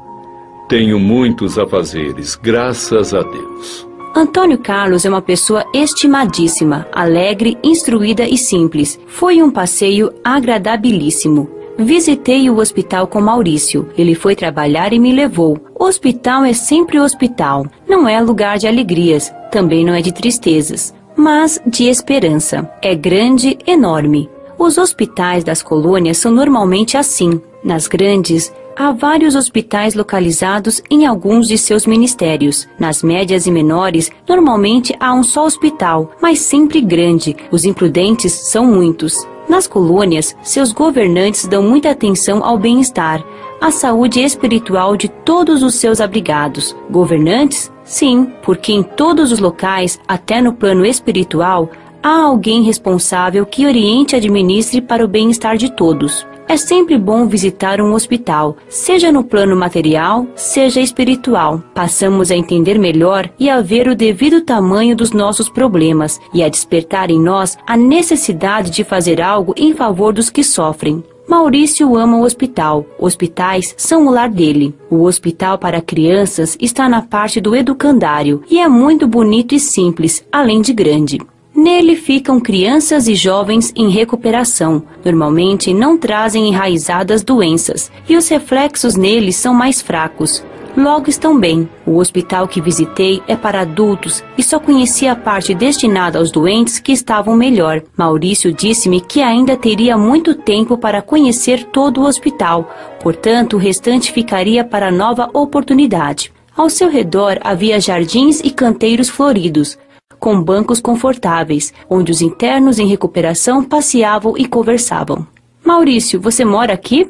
Tenho muitos afazeres, graças a Deus. Antônio Carlos é uma pessoa estimadíssima, alegre, instruída e simples. Foi um passeio agradabilíssimo. Visitei o hospital com Maurício. Ele foi trabalhar e me levou. O hospital é sempre hospital. Não é lugar de alegrias, também não é de tristezas, mas de esperança. É grande, enorme. Os hospitais das colônias são normalmente assim. Nas grandes, há vários hospitais localizados em alguns de seus ministérios. Nas médias e menores, normalmente há um só hospital, mas sempre grande. Os imprudentes são muitos. Nas colônias, seus governantes dão muita atenção ao bem-estar, à saúde espiritual de todos os seus abrigados. Governantes? Sim, porque em todos os locais, até no plano espiritual, há alguém responsável que oriente e administre para o bem-estar de todos. É sempre bom visitar um hospital, seja no plano material, seja espiritual. Passamos a entender melhor e a ver o devido tamanho dos nossos problemas e a despertar em nós a necessidade de fazer algo em favor dos que sofrem. Maurício ama o hospital. Hospitais são o lar dele. O hospital para crianças está na parte do educandário e é muito bonito e simples, além de grande. Nele ficam crianças e jovens em recuperação. Normalmente não trazem enraizadas doenças e os reflexos neles são mais fracos. Logo estão bem. O hospital que visitei é para adultos e só conheci a parte destinada aos doentes que estavam melhor. Maurício disse-me que ainda teria muito tempo para conhecer todo o hospital, portanto o restante ficaria para nova oportunidade. Ao seu redor havia jardins e canteiros floridos, com bancos confortáveis, onde os internos em recuperação passeavam e conversavam. Maurício, você mora aqui?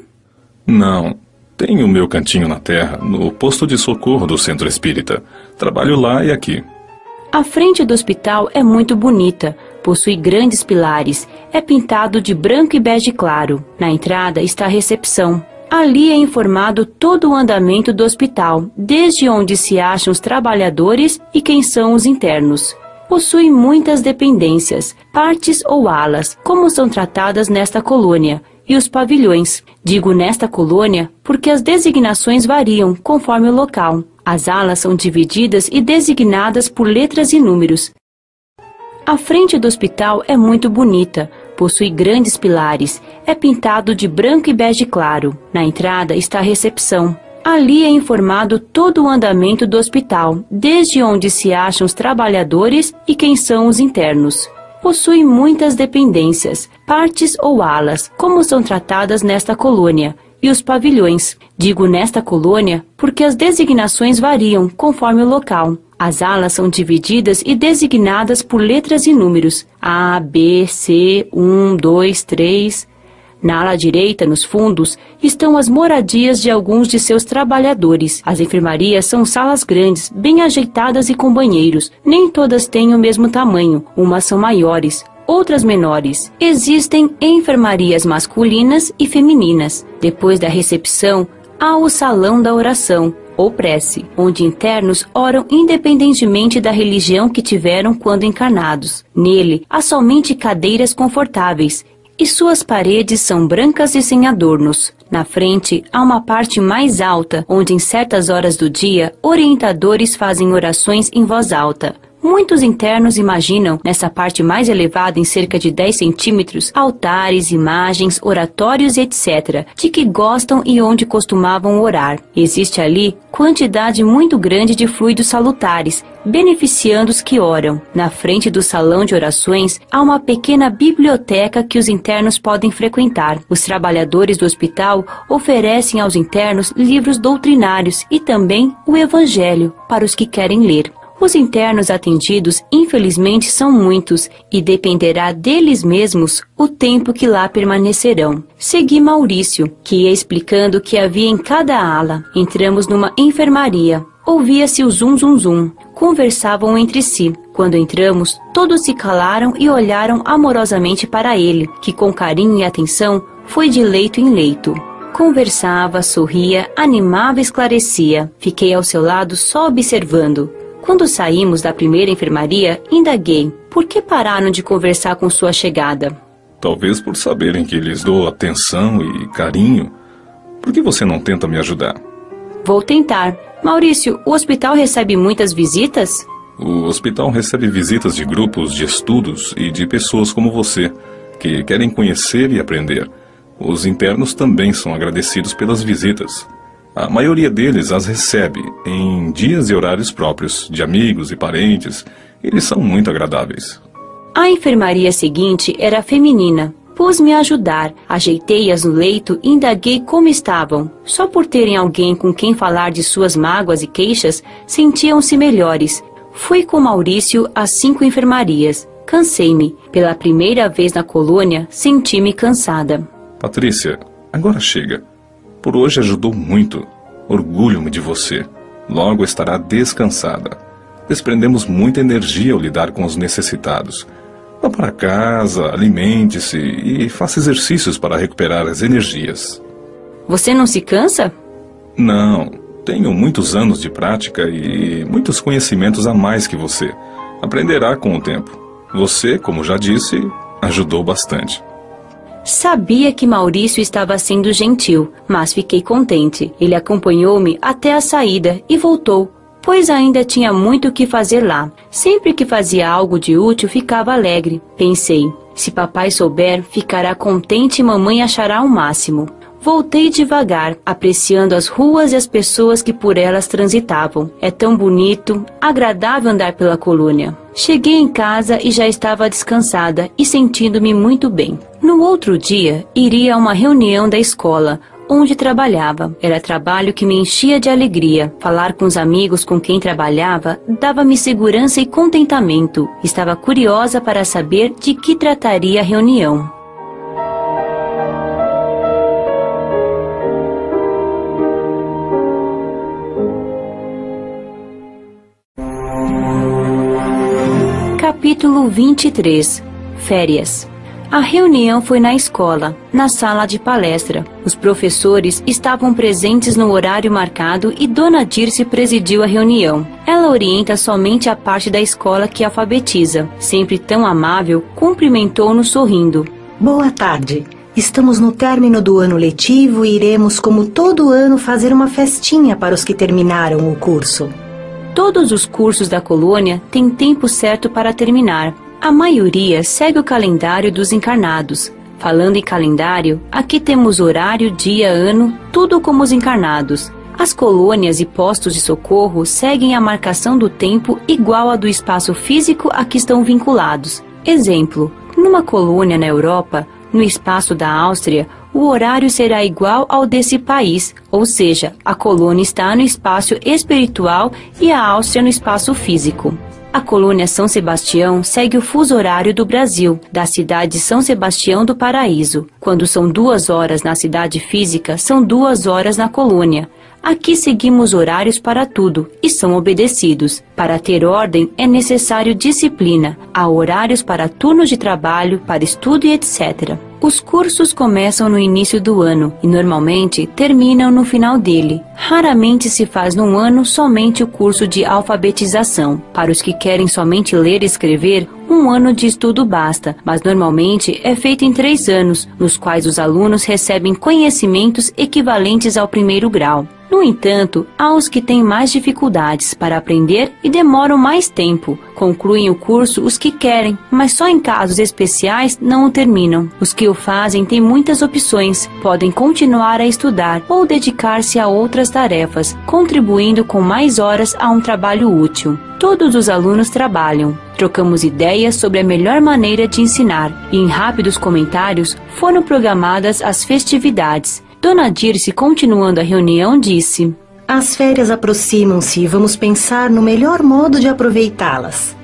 Não. Tenho meu cantinho na terra, no posto de socorro do Centro Espírita. Trabalho lá e aqui. A frente do hospital é muito bonita, possui grandes pilares, é pintado de branco e bege claro. Na entrada está a recepção. Ali é informado todo o andamento do hospital, desde onde se acham os trabalhadores e quem são os internos. Possui muitas dependências, partes ou alas, como são tratadas nesta colônia, e os pavilhões. Digo nesta colônia porque as designações variam conforme o local. As alas são divididas e designadas por letras e números. A frente do hospital é muito bonita, possui grandes pilares, é pintado de branco e bege claro. Na entrada está a recepção. Ali é informado todo o andamento do hospital, desde onde se acham os trabalhadores e quem são os internos. Possui muitas dependências, partes ou alas, como são tratadas nesta colônia, e os pavilhões. Digo nesta colônia porque as designações variam conforme o local. As alas são divididas e designadas por letras e números: A, B, C, 1, 2, 3. Na ala direita, nos fundos, estão as moradias de alguns de seus trabalhadores. As enfermarias são salas grandes, bem ajeitadas e com banheiros. Nem todas têm o mesmo tamanho, umas são maiores, outras menores. Existem enfermarias masculinas e femininas. Depois da recepção, há o salão da oração, ou prece, onde internos oram independentemente da religião que tiveram quando encarnados. Nele, há somente cadeiras confortáveis, e suas paredes são brancas e sem adornos. Na frente, há uma parte mais alta, onde em certas horas do dia, orientadores fazem orações em voz alta. Muitos internos imaginam, nessa parte mais elevada em cerca de 10 centímetros, altares, imagens, oratórios e etc., de que gostam e onde costumavam orar. Existe ali quantidade muito grande de fluidos salutares, beneficiando os que oram. Na frente do salão de orações, há uma pequena biblioteca que os internos podem frequentar. Os trabalhadores do hospital oferecem aos internos livros doutrinários e também o Evangelho para os que querem ler. Os internos atendidos, infelizmente, são muitos e dependerá deles mesmos o tempo que lá permanecerão. Segui Maurício, que ia explicando o que havia em cada ala. Entramos numa enfermaria. Ouvia-se o zum zum zum. Conversavam entre si. Quando entramos, todos se calaram e olharam amorosamente para ele, que com carinho e atenção foi de leito em leito. Conversava, sorria, animava e esclarecia. Fiquei ao seu lado só observando. Quando saímos da primeira enfermaria, indaguei: por que pararam de conversar com sua chegada? Talvez por saberem que lhes dou atenção e carinho. Por que você não tenta me ajudar? Vou tentar. Maurício, o hospital recebe muitas visitas? O hospital recebe visitas de grupos de estudos e de pessoas como você, que querem conhecer e aprender. Os internos também são agradecidos pelas visitas. A maioria deles as recebe em dias e horários próprios, de amigos e parentes. Eles são muito agradáveis. A enfermaria seguinte era feminina. Pus-me a ajudar, ajeitei-as no leito e indaguei como estavam. Só por terem alguém com quem falar de suas mágoas e queixas, sentiam-se melhores. Fui com Maurício às 5 enfermarias. Cansei-me. Pela primeira vez na colônia, senti-me cansada. Patrícia, agora chega. Por hoje ajudou muito. Orgulho-me de você. Logo estará descansada. Desprendemos muita energia ao lidar com os necessitados. Vá para casa, alimente-se e faça exercícios para recuperar as energias. Você não se cansa? Não. Tenho muitos anos de prática e muitos conhecimentos a mais que você. Aprenderá com o tempo. Você, como já disse, ajudou bastante. Sabia que Maurício estava sendo gentil, mas fiquei contente. Ele acompanhou-me até a saída e voltou, pois ainda tinha muito o que fazer lá. Sempre que fazia algo de útil, ficava alegre. Pensei, se papai souber, ficará contente e mamãe achará o máximo. Voltei devagar, apreciando as ruas e as pessoas que por elas transitavam. É tão bonito, agradável andar pela colônia. Cheguei em casa e já estava descansada e sentindo-me muito bem. No outro dia, iria a uma reunião da escola, onde trabalhava. Era trabalho que me enchia de alegria. Falar com os amigos com quem trabalhava dava-me segurança e contentamento. Estava curiosa para saber de que trataria a reunião. Capítulo 23. Férias. A reunião foi na escola, na sala de palestra. Os professores estavam presentes no horário marcado e Dona Dirce presidiu a reunião. Ela orienta somente a parte da escola que alfabetiza. Sempre tão amável, cumprimentou-nos sorrindo. Boa tarde. Estamos no término do ano letivo e iremos, como todo ano, fazer uma festinha para os que terminaram o curso. Todos os cursos da colônia têm tempo certo para terminar. A maioria segue o calendário dos encarnados. Falando em calendário, aqui temos horário, dia, ano, tudo como os encarnados. As colônias e postos de socorro seguem a marcação do tempo igual à do espaço físico a que estão vinculados. Exemplo, numa colônia na Europa, no espaço da Áustria, o horário será igual ao desse país, ou seja, a colônia está no espaço espiritual e a Áustria no espaço físico. A colônia São Sebastião segue o fuso horário do Brasil, da cidade de São Sebastião do Paraíso. Quando são 2 horas na cidade física, são 2 horas na colônia. Aqui seguimos horários para tudo e são obedecidos. Para ter ordem é necessário disciplina. Há horários para turnos de trabalho, para estudo e etc. Os cursos começam no início do ano e normalmente terminam no final dele. Raramente se faz num ano somente o curso de alfabetização. Para os que querem somente ler e escrever, 1 ano de estudo basta, mas normalmente é feito em 3 anos, nos quais os alunos recebem conhecimentos equivalentes ao 1º grau. No entanto, há os que têm mais dificuldades para aprender e demoram mais tempo. Concluem o curso os que querem, mas só em casos especiais não o terminam. Os que o fazem têm muitas opções, podem continuar a estudar ou dedicar-se a outras tarefas, contribuindo com mais horas a um trabalho útil. Todos os alunos trabalham. Trocamos ideias sobre a melhor maneira de ensinar e em rápidos comentários foram programadas as festividades. Dona Dirce, continuando a reunião, disse: As férias aproximam-se e vamos pensar no melhor modo de aproveitá-las.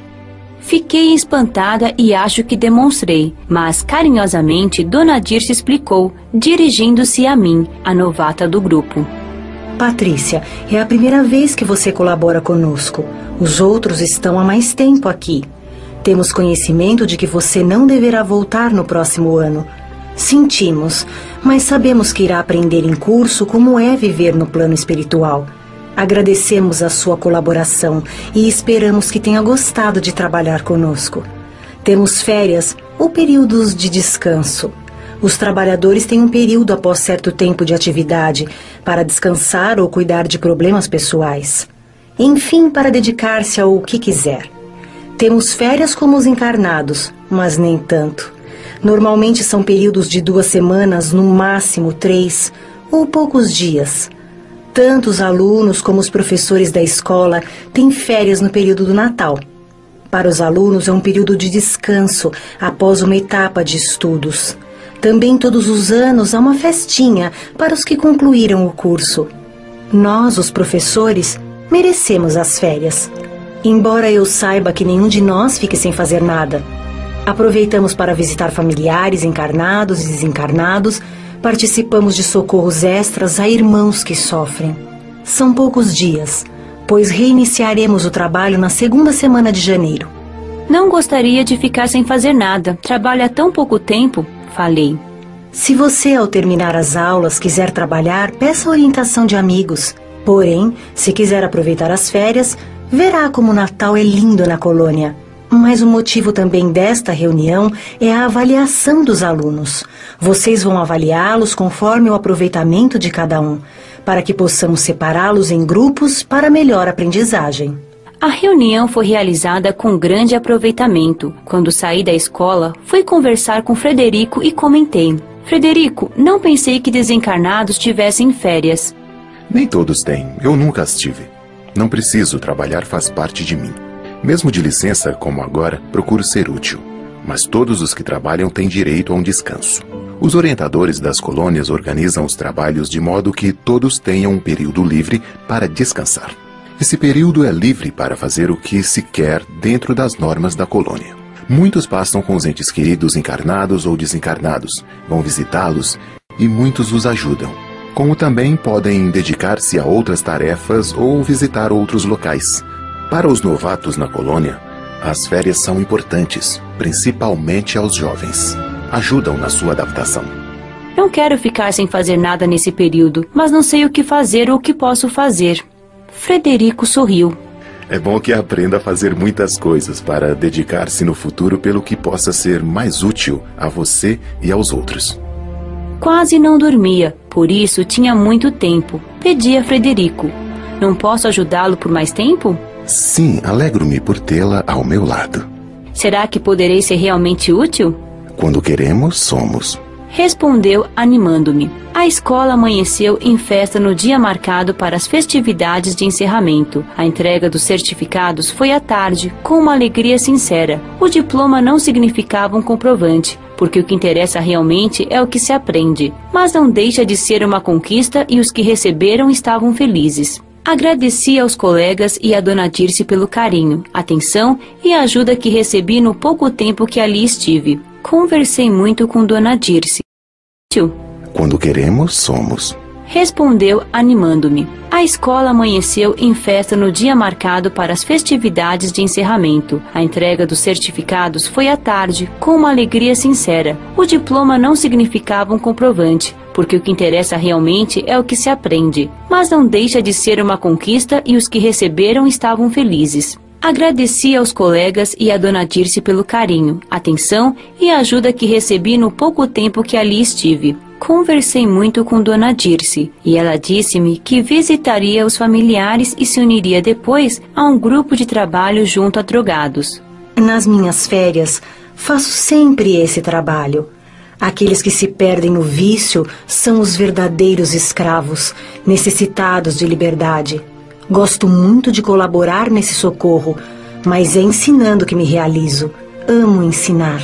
Fiquei espantada e acho que demonstrei, mas carinhosamente Dona Dirce explicou, dirigindo-se a mim, a novata do grupo. Patrícia, é a primeira vez que você colabora conosco. Os outros estão há mais tempo aqui. Temos conhecimento de que você não deverá voltar no próximo ano. Sentimos, mas sabemos que irá aprender em curso como é viver no plano espiritual. Agradecemos a sua colaboração e esperamos que tenha gostado de trabalhar conosco. Temos férias ou períodos de descanso. Os trabalhadores têm um período após certo tempo de atividade para descansar ou cuidar de problemas pessoais. Enfim, para dedicar-se ao que quiser. Temos férias como os encarnados, mas nem tanto. Normalmente são períodos de 2 semanas, no máximo 3 ou poucos dias. Tanto os alunos como os professores da escola têm férias no período do Natal. Para os alunos é um período de descanso após uma etapa de estudos. Também todos os anos há uma festinha para os que concluíram o curso. Nós, os professores, merecemos as férias. Embora eu saiba que nenhum de nós fique sem fazer nada. Aproveitamos para visitar familiares encarnados e desencarnados, participamos de socorros extras a irmãos que sofrem. São poucos dias, pois reiniciaremos o trabalho na 2ª semana de janeiro. Não gostaria de ficar sem fazer nada. Trabalho há tão pouco tempo, falei. Se você, ao terminar as aulas, quiser trabalhar, peça orientação de amigos. Porém, se quiser aproveitar as férias, verá como o Natal é lindo na colônia. Mas o motivo também desta reunião é a avaliação dos alunos. Vocês vão avaliá-los conforme o aproveitamento de cada um, para que possamos separá-los em grupos para melhor aprendizagem. A reunião foi realizada com grande aproveitamento. Quando saí da escola, fui conversar com Frederico e comentei: Frederico, não pensei que desencarnados tivessem férias. Nem todos têm, eu nunca as tive. Não preciso trabalhar, faz parte de mim. Mesmo de licença, como agora, procuro ser útil. Mas todos os que trabalham têm direito a um descanso. Os orientadores das colônias organizam os trabalhos de modo que todos tenham um período livre para descansar. Esse período é livre para fazer o que se quer dentro das normas da colônia. Muitos passam com os entes queridos encarnados ou desencarnados, vão visitá-los e muitos os ajudam. Como também podem dedicar-se a outras tarefas ou visitar outros locais. Para os novatos na colônia, as férias são importantes, principalmente aos jovens. Ajudam na sua adaptação. Não quero ficar sem fazer nada nesse período, mas não sei o que fazer ou o que posso fazer. Frederico sorriu. É bom que aprenda a fazer muitas coisas para dedicar-se no futuro pelo que possa ser mais útil a você e aos outros. Quase não dormia, por isso tinha muito tempo. Pedi a Frederico: não posso ajudá-lo por mais tempo? Sim, alegro-me por tê-la ao meu lado. Será que poderei ser realmente útil? Quando queremos, somos. Respondeu, animando-me. A escola amanheceu em festa no dia marcado para as festividades de encerramento. A entrega dos certificados foi à tarde, com uma alegria sincera. O diploma não significava um comprovante, porque o que interessa realmente é o que se aprende. Mas não deixa de ser uma conquista e os que receberam estavam felizes. Agradeci aos colegas e a Dona Dirce pelo carinho, atenção e a ajuda que recebi no pouco tempo que ali estive. Conversei muito com Dona Dirce. Quando queremos, somos. Respondeu, animando-me. A escola amanheceu em festa no dia marcado para as festividades de encerramento. A entrega dos certificados foi à tarde, com uma alegria sincera. O diploma não significava um comprovante, porque o que interessa realmente é o que se aprende. Mas não deixa de ser uma conquista e os que receberam estavam felizes. Agradeci aos colegas e a Dona Dirce pelo carinho, atenção e a ajuda que recebi no pouco tempo que ali estive. Conversei muito com Dona Dirce e ela disse-me que visitaria os familiares e se uniria depois a um grupo de trabalho junto a drogados. Nas minhas férias, faço sempre esse trabalho. Aqueles que se perdem no vício são os verdadeiros escravos, necessitados de liberdade. Gosto muito de colaborar nesse socorro, mas é ensinando que me realizo. Amo ensinar.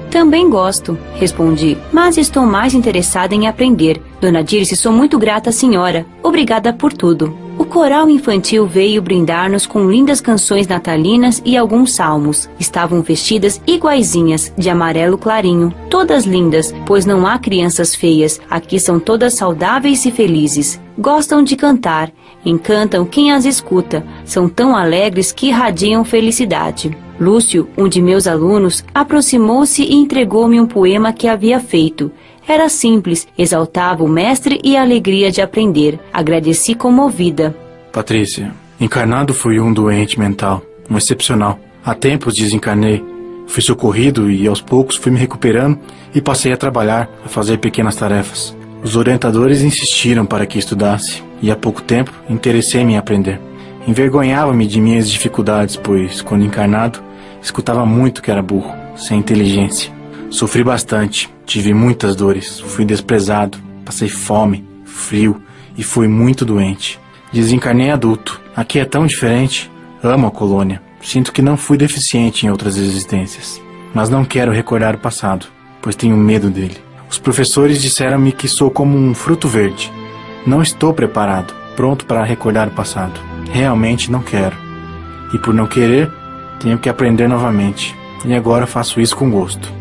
Também gosto, respondi, mas estou mais interessada em aprender. Dona Dirce, sou muito grata à senhora. Obrigada por tudo. O coral infantil veio brindar-nos com lindas canções natalinas e alguns salmos. Estavam vestidas iguaizinhas, de amarelo clarinho. Todas lindas, pois não há crianças feias. Aqui são todas saudáveis e felizes. Gostam de cantar. Encantam quem as escuta. São tão alegres que irradiam felicidade. Lúcio, um de meus alunos, aproximou-se e entregou-me um poema que havia feito. Era simples, exaltava o mestre e a alegria de aprender. Agradeci comovida. Patrícia, encarnado fui um doente mental, um excepcional. Há tempos desencarnei. Fui socorrido e aos poucos fui me recuperando e passei a trabalhar, a fazer pequenas tarefas. Os orientadores insistiram para que estudasse e há pouco tempo interessei-me em aprender. Envergonhava-me de minhas dificuldades, pois, quando encarnado, escutava muito que era burro, sem inteligência. Sofri bastante, tive muitas dores, fui desprezado, passei fome, frio e fui muito doente. Desencarnei adulto. Aqui é tão diferente. Amo a colônia. Sinto que não fui deficiente em outras existências. Mas não quero recordar o passado, pois tenho medo dele. Os professores disseram-me que sou como um fruto verde. Não estou preparado, pronto para recordar o passado. Realmente não quero. E por não querer, tenho que aprender novamente. E agora faço isso com gosto.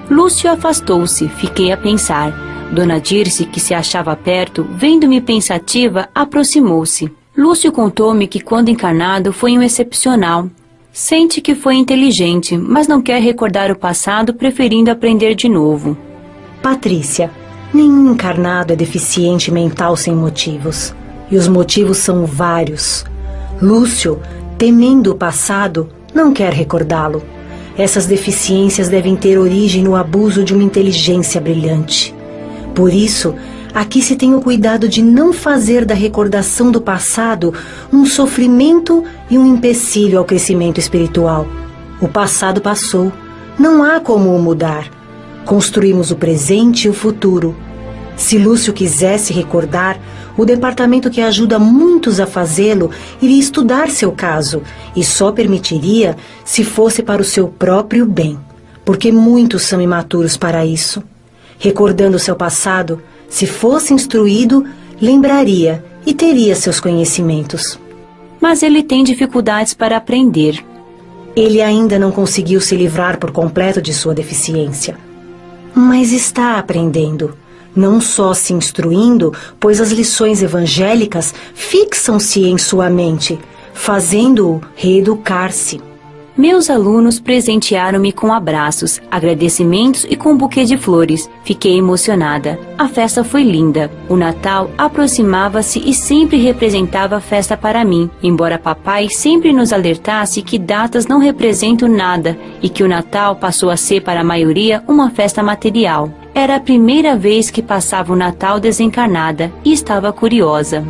Lúcio afastou-se, fiquei a pensar. Dona Dirce, que se achava perto, vendo-me pensativa, aproximou-se. Lúcio contou-me que quando encarnado foi um excepcional. Sente que foi inteligente, mas não quer recordar o passado, preferindo aprender de novo. Patrícia, nenhum encarnado é deficiente mental sem motivos. E os motivos são vários. Lúcio, temendo o passado, não quer recordá-lo. Essas deficiências devem ter origem no abuso de uma inteligência brilhante. Por isso, aqui se tem o cuidado de não fazer da recordação do passado um sofrimento e um empecilho ao crescimento espiritual. O passado passou, não há como o mudar. Construímos o presente e o futuro. Se Lúcio quisesse recordar, o departamento que ajuda muitos a fazê-lo iria estudar seu caso e só permitiria se fosse para o seu próprio bem, porque muitos são imaturos para isso. Recordando seu passado, se fosse instruído, lembraria e teria seus conhecimentos. Mas ele tem dificuldades para aprender. Ele ainda não conseguiu se livrar por completo de sua deficiência. Mas está aprendendo. Não só se instruindo, pois as lições evangélicas fixam-se em sua mente, fazendo-o reeducar-se. Meus alunos presentearam-me com abraços, agradecimentos e com um buquê de flores. Fiquei emocionada. A festa foi linda. O Natal aproximava-se e sempre representava festa para mim, embora papai sempre nos alertasse que datas não representam nada e que o Natal passou a ser para a maioria uma festa material. Era a primeira vez que passava o Natal desencarnada e estava curiosa.